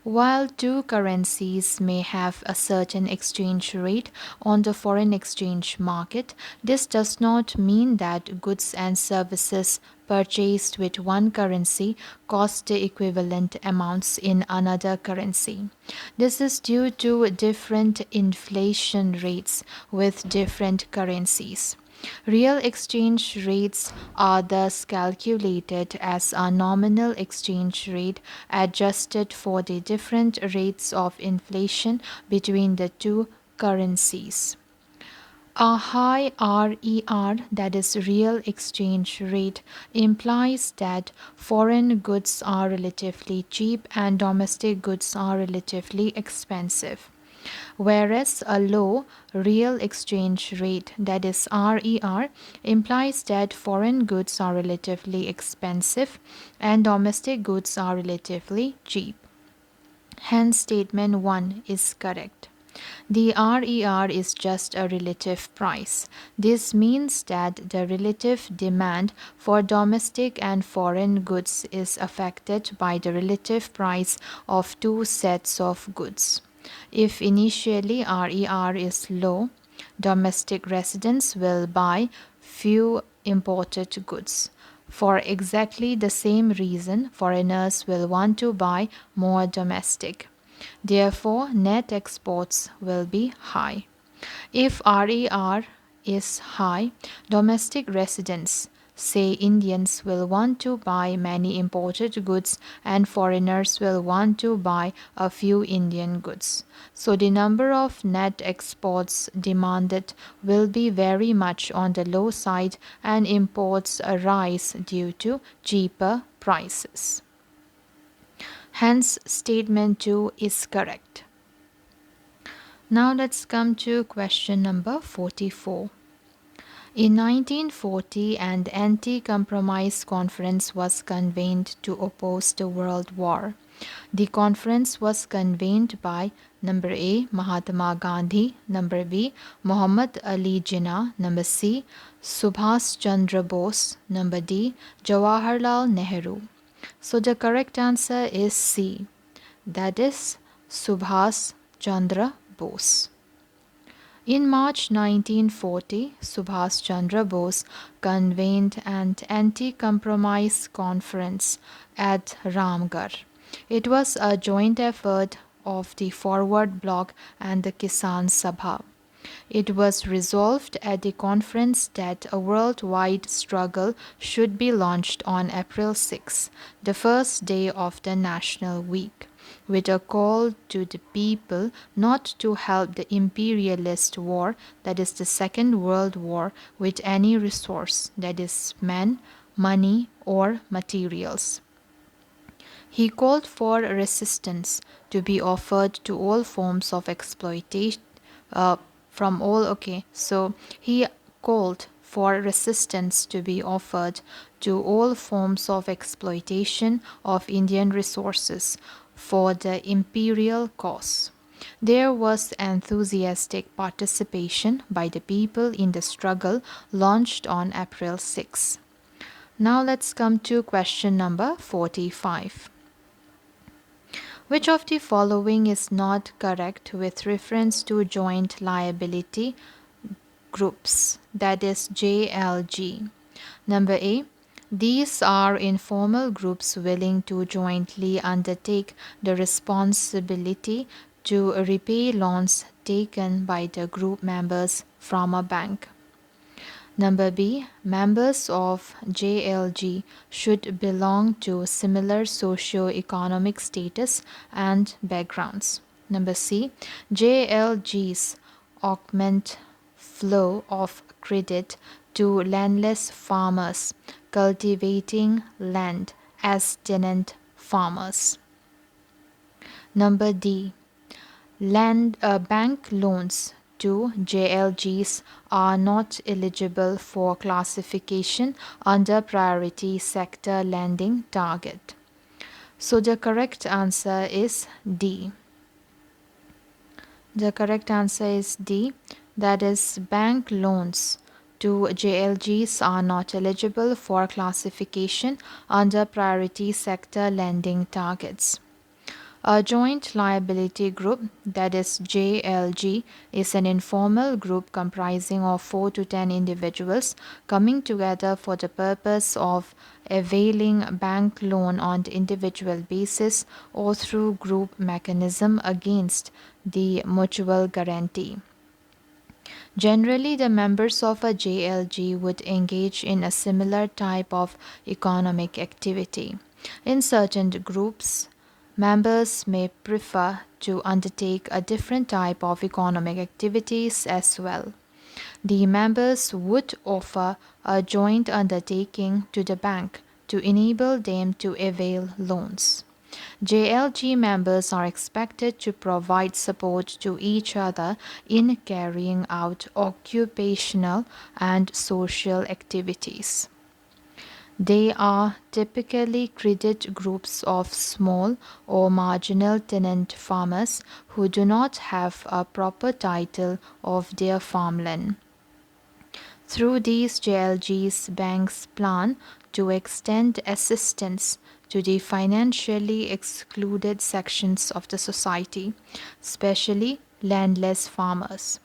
Speaker 1: While two currencies may have a certain exchange rate on the foreign exchange market, this does not mean that goods and services purchased with one currency cost the equivalent amounts in another currency. This is due to different inflation rates with different currencies. Real exchange rates are thus calculated as a nominal exchange rate adjusted for the different rates of inflation between the two currencies. A high RER, that is real exchange rate, implies that foreign goods are relatively cheap and domestic goods are relatively expensive. Whereas a low real exchange rate, that is RER, implies that foreign goods are relatively expensive and domestic goods are relatively cheap. Hence, statement 1 is correct. The RER is just a relative price. This means that the relative demand for domestic and foreign goods is affected by the relative price of two sets of goods. If initially RER is low, domestic residents will buy few imported goods. For exactly the same reason, foreigners will want to buy more domestic. Therefore, net exports will be high. If RER is high, domestic residents, say Indians, will want to buy many imported goods and foreigners will want to buy a few Indian goods. So the number of net exports demanded will be very much on the low side and imports rise due to cheaper prices. Hence, statement 2 is correct. Now let's come to question number 44. In 1940, an anti-compromise conference was convened to oppose the World War. The conference was convened by number A. Mahatma Gandhi, number B. Muhammad Ali Jinnah, number C. Subhas Chandra Bose, number D. Jawaharlal Nehru. So the correct answer is C. That is Subhas Chandra Bose. In March 1940, Subhas Chandra Bose convened an anti-compromise conference at Ramgarh. It was a joint effort of the Forward Bloc and the Kisan Sabha. It was resolved at the conference that a worldwide struggle should be launched on April 6, the first day of the National Week, with a call to the people not to help the imperialist war, that is the Second World War, with any resource, that is men, money, or materials. He called for resistance to be offered to all forms of exploitation he called for resistance to be offered to all forms of exploitation of Indian resources for the imperial cause. There was enthusiastic participation by the people in the struggle launched on April 6. Now let's come to question number 45. Which of the following is not correct with reference to joint liability groups, that is JLG? Number A. These are informal groups willing to jointly undertake the responsibility to repay loans taken by the group members from a bank. Number B. Members of JLG should belong to similar socio-economic status and backgrounds. Number C. JLGs augment flow of credit to landless farmers cultivating land as tenant farmers. Number D. Bank loans to JLGs are not eligible for classification under priority sector lending target. So the correct answer is D. The correct answer is D. That is, bank loans to JLGs are not eligible for classification under priority sector lending targets. A joint liability group, that is JLG, is an informal group comprising of 4 to 10 individuals coming together for the purpose of availing bank loan on the individual basis or through group mechanism against the mutual guarantee. Generally, the members of a JLG would engage in a similar type of economic activity. In certain groups, members may prefer to undertake a different type of economic activities as well. The members would offer a joint undertaking to the bank to enable them to avail loans. JLG members are expected to provide support to each other in carrying out occupational and social activities. They are typically credit groups of small or marginal tenant farmers who do not have a proper title of their farmland. Through these JLGs, banks plan to extend assistance to the financially excluded sections of the society, especially landless farmers.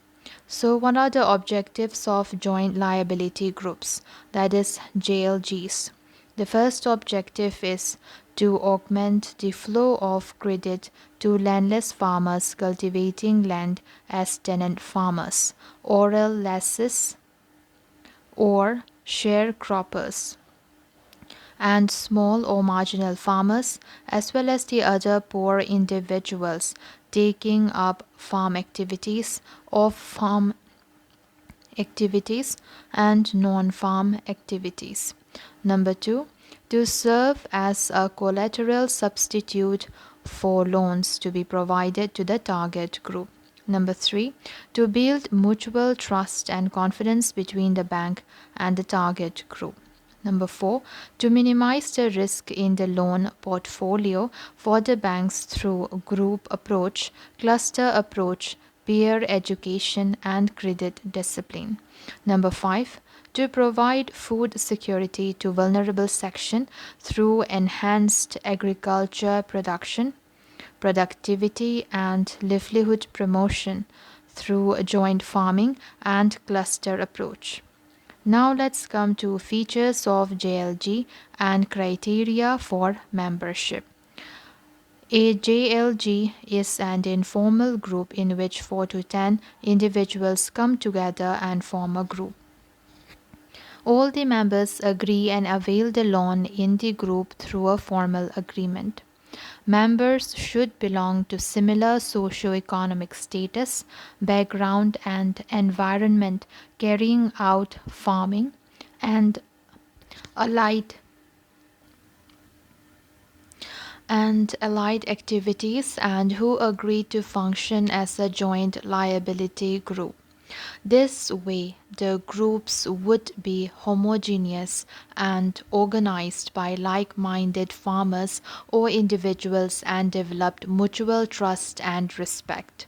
Speaker 1: So what are the objectives of joint liability groups, that is JLGs? The first objective is to augment the flow of credit to landless farmers cultivating land as tenant farmers, oral lessees, or sharecroppers, and small or marginal farmers, as well as the other poor individuals taking up farm activities or farm activities and non-farm activities. Number 2, to serve as a collateral substitute for loans to be provided to the target group. Number 3, to build mutual trust and confidence between the bank and the target group. Number 4, to minimize the risk in the loan portfolio for the banks through group approach, cluster approach, peer education, and credit discipline. Number 5, to provide food security to vulnerable section through enhanced agriculture production, productivity, and livelihood promotion through joint farming and cluster approach. Now let's come to features of JLG and criteria for membership. A JLG is an informal group in which 4 to 10 individuals come together and form a group. All the members agree and avail the loan in the group through a formal agreement. Members should belong to similar socio-economic status, background, and environment, carrying out farming and allied activities, and who agree to function as a joint liability group. This way, the groups would be homogeneous and organized by like-minded farmers or individuals and developed mutual trust and respect.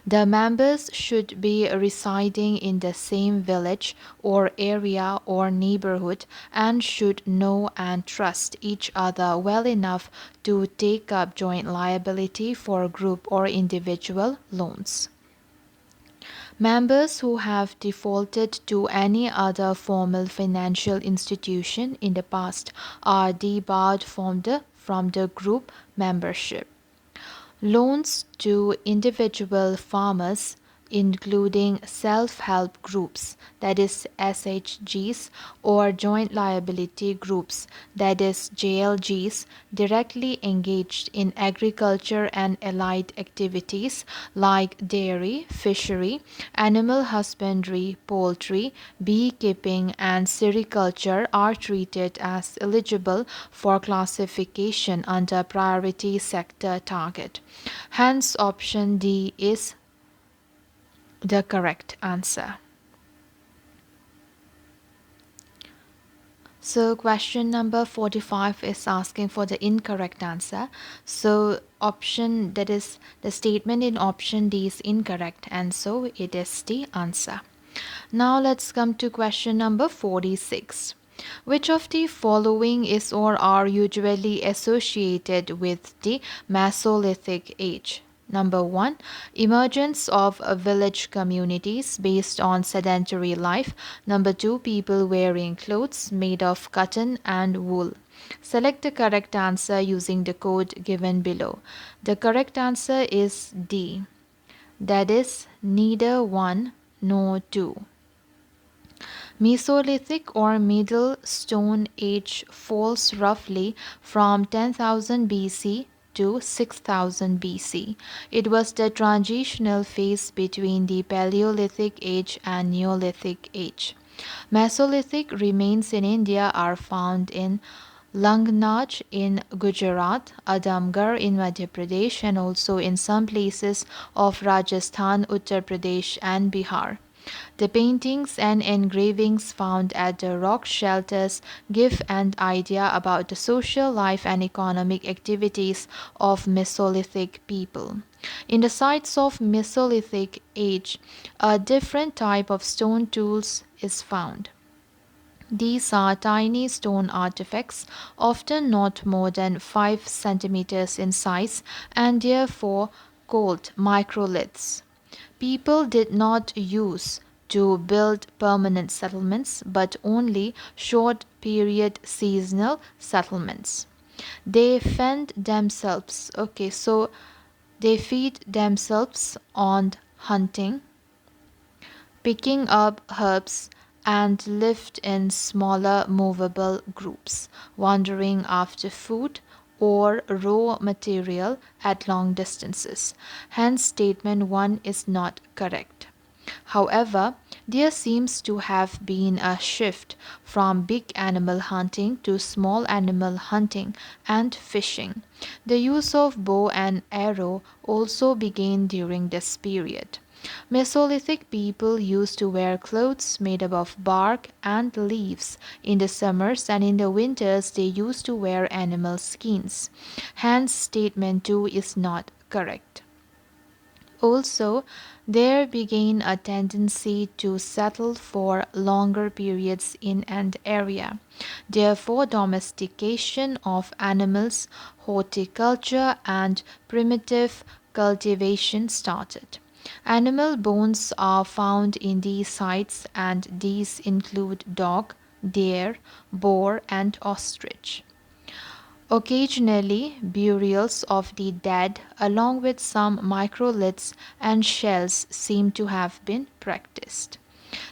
Speaker 1: The members should be residing in the same village or area or neighborhood and should know and trust each other well enough to take up joint liability for group or individual loans. Members who have defaulted to any other formal financial institution in the past are debarred from the group membership. Loans to individual farmers, including self-help groups, that is SHGs, or joint liability groups, that is JLGs, directly engaged in agriculture and allied activities like dairy, fishery, animal husbandry, poultry, beekeeping, and sericulture are treated as eligible for classification under priority sector target. Hence, option D is the correct answer. So question number 45 is asking for the incorrect answer. So option, that is the statement in option D, is incorrect, and so it is the answer. Now let's come to question number 46. Which of the following is or are usually associated with the Mesolithic age? Number 1, emergence of village communities based on sedentary life. Number 2, people wearing clothes made of cotton and wool. Select the correct answer using the code given below. The correct answer is D. That is neither 1 nor 2. Mesolithic or Middle Stone Age falls roughly from 10,000 BC to 6000 BC. It was the transitional phase between the Paleolithic age and Neolithic age. Mesolithic remains in India are found in Langnaj in Gujarat, Adamgarh in Madhya Pradesh, and also in some places of Rajasthan, Uttar Pradesh, and Bihar. The paintings and engravings found at the rock shelters give an idea about the social life and economic activities of Mesolithic people. In the sites of Mesolithic age, a different type of stone tools is found. These are tiny stone artifacts, often not more than 5 centimeters in size and therefore called microliths. People did not use to build permanent settlements but only short period seasonal settlements. They fend themselves. They feed themselves on hunting, picking up herbs, and lived in smaller movable groups, wandering after food or raw material at long distances. Hence, statement 1 is not correct. However, there seems to have been a shift from big animal hunting to small animal hunting and fishing. The use of bow and arrow also began during this period. Mesolithic people used to wear clothes made up of bark and leaves in the summers, and in the winters they used to wear animal skins. Hence, statement 2 is not correct. Also, there began a tendency to settle for longer periods in an area. Therefore, domestication of animals, horticulture, and primitive cultivation started. Animal bones are found in these sites, and these include dog, deer, boar, and ostrich. Occasionally, burials of the dead, along with some microliths and shells, seem to have been practiced.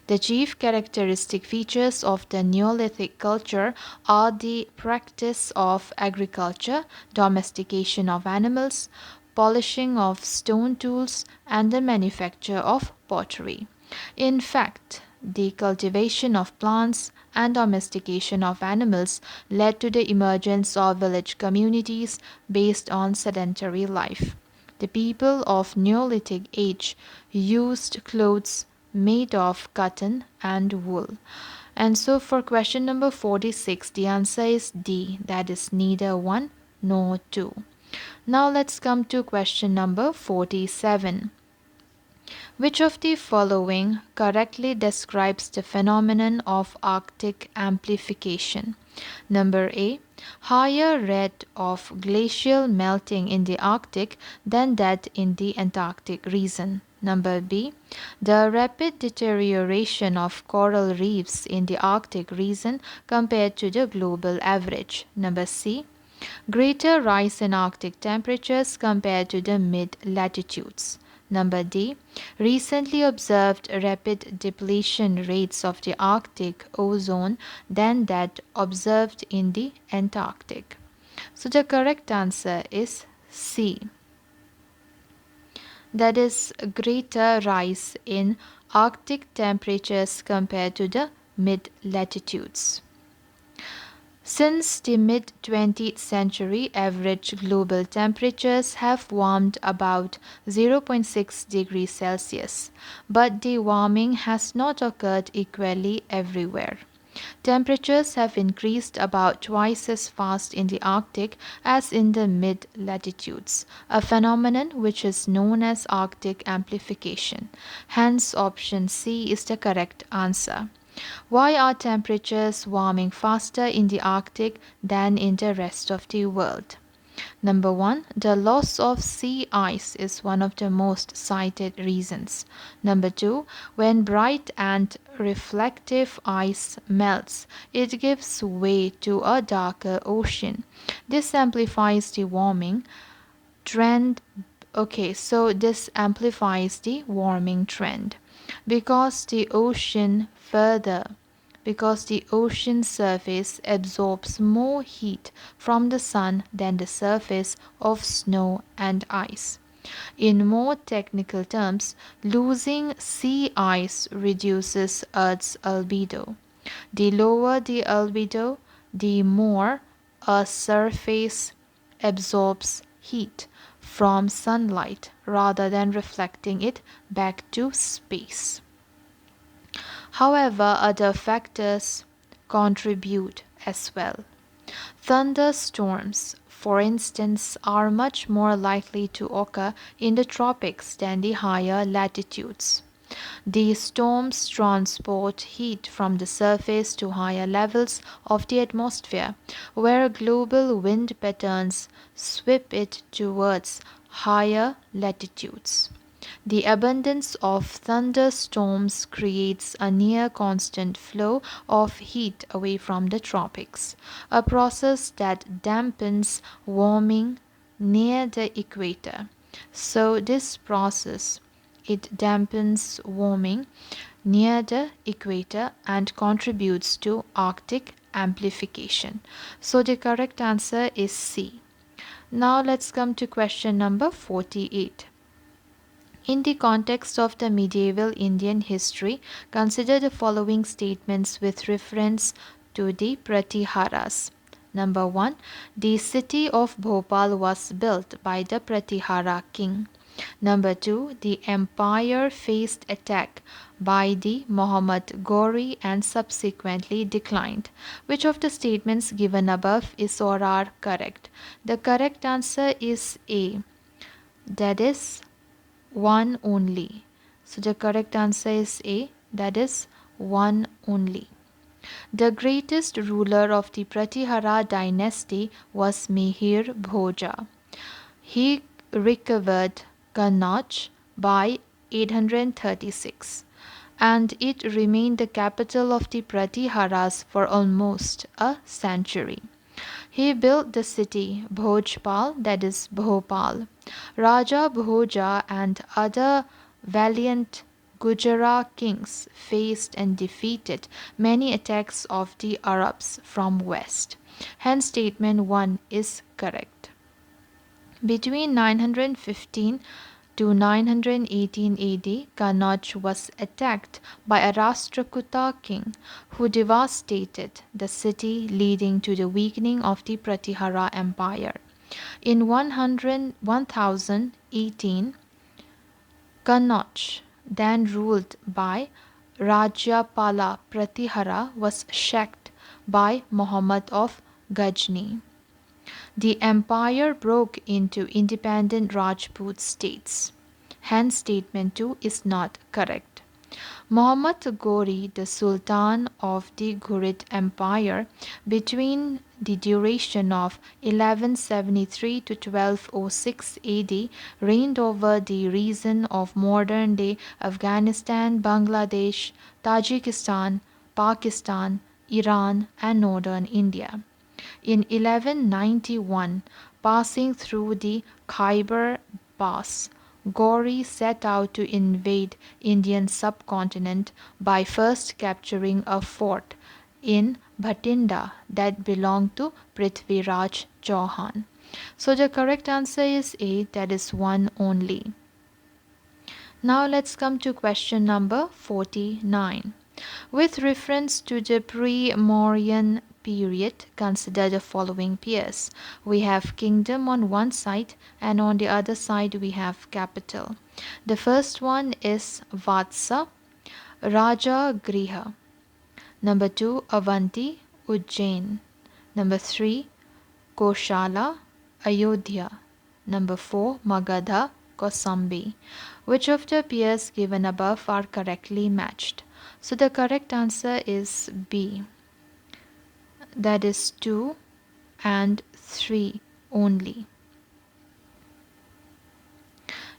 Speaker 1: The chief characteristic features of the Neolithic culture are the practice of agriculture, domestication of animals, polishing of stone tools, and the manufacture of pottery. In fact, the cultivation of plants and domestication of animals led to the emergence of village communities based on sedentary life. The people of Neolithic age used clothes made of cotton and wool. And so for question number 46, the answer is D, that is neither 1 nor 2. Now let's come to question number 47. Which of the following correctly describes the phenomenon of Arctic amplification? Number A. Higher rate of glacial melting in the Arctic than that in the Antarctic region. Number B. The rapid deterioration of coral reefs in the Arctic region compared to the global average. Number C. Greater rise in Arctic temperatures compared to the mid-latitudes. Number D. Recently observed rapid depletion rates of the Arctic ozone than that observed in the Antarctic. So the correct answer is C. That is greater rise in Arctic temperatures compared to the mid-latitudes. Since the mid-20th century, average global temperatures have warmed about 0.6 degrees Celsius, but the warming has not occurred equally everywhere. Temperatures have increased about twice as fast in the Arctic as in the mid-latitudes, a phenomenon which is known as Arctic amplification. Hence, option C is the correct answer. Why are temperatures warming faster in the Arctic than in the rest of the world? Number 1, the loss of sea ice is one of the most cited reasons. Number 2, when bright and reflective ice melts, it gives way to a darker ocean. This amplifies the warming trend. This amplifies the warming trend because the ocean surface absorbs more heat from the sun than the surface of snow and ice. In more technical terms, losing sea ice reduces Earth's albedo. The lower the albedo, the more a surface absorbs heat from sunlight rather than reflecting it back to space. However, other factors contribute as well. Thunderstorms, for instance, are much more likely to occur in the tropics than the higher latitudes. These storms transport heat from the surface to higher levels of the atmosphere, where global wind patterns sweep it towards higher latitudes. The abundance of thunderstorms creates a near constant flow of heat away from the tropics, a process that dampens warming near the equator. So this process, it dampens warming near the equator and contributes to Arctic amplification. So the correct answer is C. Now let's come to question number 48. In the context of the medieval Indian history, consider the following statements with reference to the Pratiharas. Number 1. The city of Bhopal was built by the Pratihara king. Number 2, the empire faced attack by the Muhammad Ghori and subsequently declined. Which of the statements given above is or are correct? The correct answer is A. That is one only. So the correct answer is A. That is one only. The greatest ruler of the Pratihara dynasty was Mihir Bhoja. He recovered Kannauj by 836, and it remained the capital of the Pratiharas for almost a century. He built the city Bhojpal, that is Bhopal. Raja Bhoja and other valiant Gujarat kings faced and defeated many attacks of the Arabs from west. Hence statement 1 is correct. Between 915 to 918 AD, Kannauj was attacked by a Rashtrakuta king who devastated the city, leading to the weakening of the Pratihara Empire. In 1018, Kannauj, then ruled by Rajapala Pratihara, was sacked by Muhammad of Ghazni. The empire broke into independent Rajput states. Hence, statement 2 is not correct. Muhammad Ghori, the Sultan of the Ghurid Empire, between the duration of 1173 to 1206 AD, reigned over the region of modern day Afghanistan, Bangladesh, Tajikistan, Pakistan, Iran, and northern India. In 1191, passing through the Khyber Pass, Ghori set out to invade Indian subcontinent by first capturing a fort in Bhatinda that belonged to Prithviraj Chauhan. So the correct answer is A, that is one only. Now let's come to question number 49. With reference to the pre-Mauryan period, consider the following pairs. We have kingdom on one side and on the other side we have capital. The first one is Vatsa, Raja Griha. Number 2, Avanti, Ujjain. Number 3, Koshala, Ayodhya. Number 4, Magadha, Kosambi. Which of the pairs given above are correctly matched? So the correct answer is B. That is 2 and 3 only.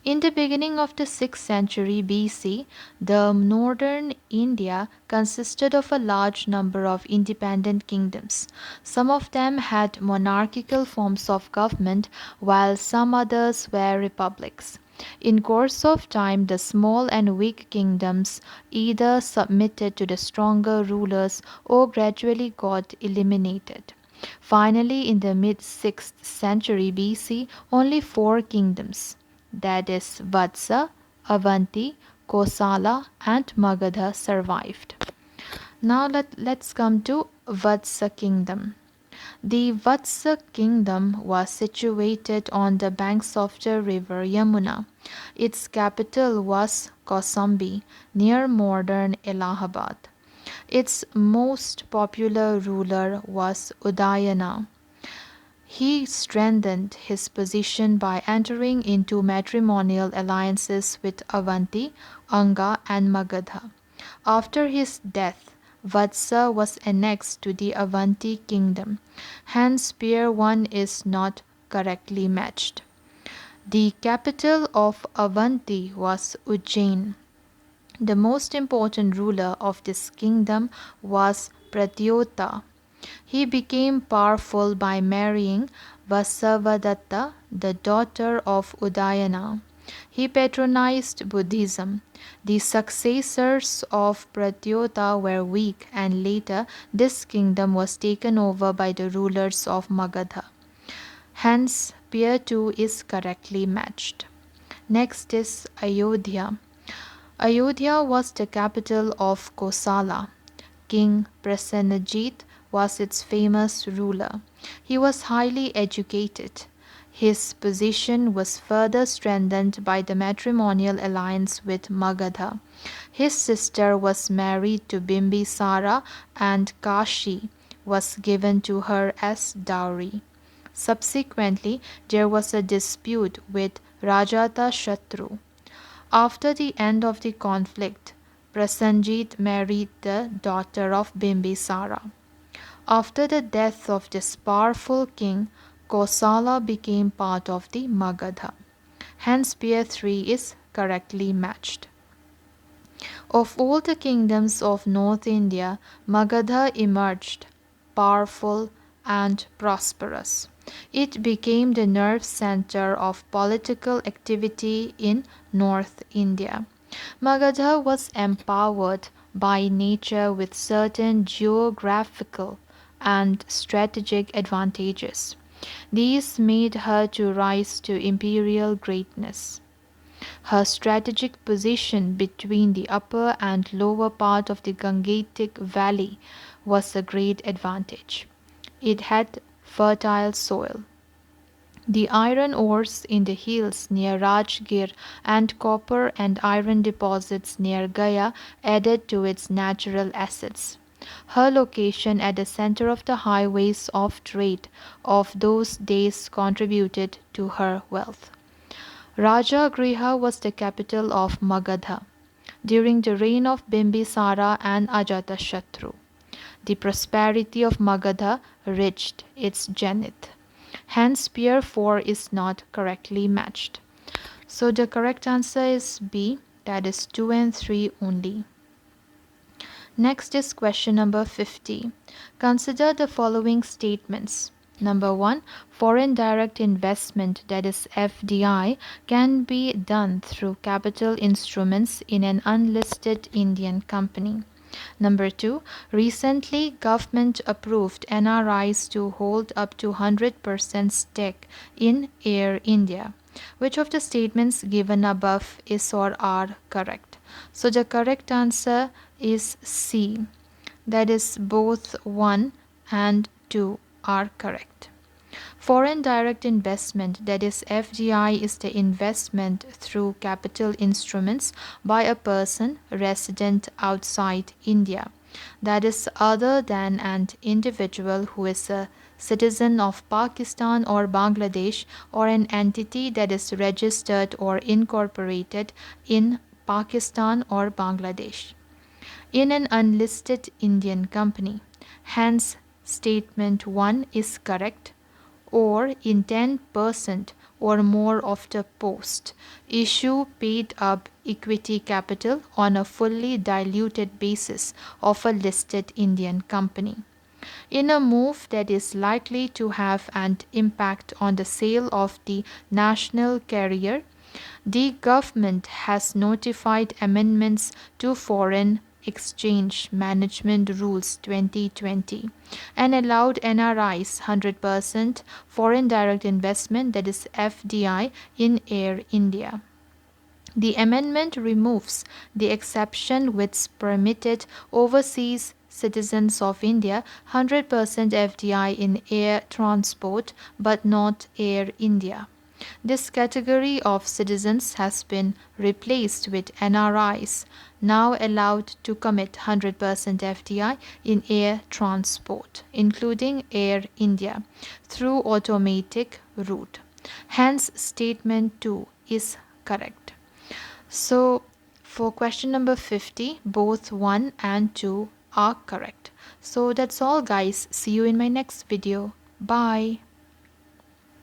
Speaker 1: In the beginning of the 6th century BC, the northern India consisted of a large number of independent kingdoms. Some of them had monarchical forms of government, while some others were republics. In course of time, the small and weak kingdoms either submitted to the stronger rulers or gradually got eliminated. Finally, in the mid-6th century BC, only 4 kingdoms, that is Vatsa, Avanti, Kosala and Magadha survived. Now let's come to Vatsa Kingdom. The Vatsa Kingdom was situated on the banks of the river Yamuna. Its capital was Kosambi, near modern Allahabad. Its most popular ruler was Udayana. He strengthened his position by entering into matrimonial alliances with Avanti, Anga, and Magadha. After his death, Vatsa was annexed to the Avanti kingdom. Hence, pair 1 is not correctly matched. The capital of Avanti was Ujjain. The most important ruler of this kingdom was Pratyota. He became powerful by marrying Vasavadatta, the daughter of Udayana. He patronized Buddhism. The successors of Pratyota were weak, and later this kingdom was taken over by the rulers of Magadha. Hence, pair 2 is correctly matched. Next is Ayodhya. Ayodhya was the capital of Kosala. King Prasenajit was its famous ruler. He was highly educated. His position was further strengthened by the matrimonial alliance with Magadha. His sister was married to Bimbisara and Kashi was given to her as dowry. Subsequently, there was a dispute with Rajata Shatru. After the end of the conflict, Prasenjit married the daughter of Bimbisara. After the death of this powerful king, Kosala became part of the Magadha. Hence, pair 3 is correctly matched. Of all the kingdoms of North India, Magadha emerged powerful and prosperous. It became the nerve center of political activity in North India. Magadha was empowered by nature with certain geographical and strategic advantages. These made her to rise to imperial greatness. Her strategic position between the upper and lower part of the Gangetic Valley was a great advantage. It had fertile soil. The iron ores in the hills near Rajgir and copper and iron deposits near Gaya added to its natural assets. Her location at the center of the highways of trade of those days contributed to her wealth. Rajagriha was the capital of Magadha during the reign of Bimbisara and Ajatashatru. The prosperity of Magadha reached its zenith. Hence, pair 4 is not correctly matched. So the correct answer is B, that is 2 and 3 only. Next is question number 50. Consider the following statements. Number 1, foreign direct investment, that is FDI, can be done through capital instruments in an unlisted Indian company. Number 2, recently government approved NRIs to hold up to 100% stake in Air India. Which of the statements given above is or are correct? So the correct answer is C. That is both 1 and 2 are correct. Foreign direct investment, that is FDI, is the investment through capital instruments by a person resident outside India, that is other than an individual who is a citizen of Pakistan or Bangladesh, or an entity that is registered or incorporated in Pakistan or Bangladesh in an unlisted Indian company. Hence, statement 1 is correct, or in 10% or more of the post issue paid up equity capital on a fully diluted basis of a listed Indian company. In a move that is likely to have an impact on the sale of the national carrier, the government has notified amendments to Foreign Exchange Management Rules 2020 and allowed NRIs 100% foreign direct investment, that is FDI, in Air India. The amendment removes the exception which permitted overseas citizens of India 100% FDI in air transport but not Air India. This category of citizens has been replaced with NRIs, now allowed to commit 100% FDI in air transport, including Air India, through automatic route. Hence, statement 2 is correct. So, for question number 50, both 1 and 2 are correct. So, that's all, guys. See you in my next video. Bye.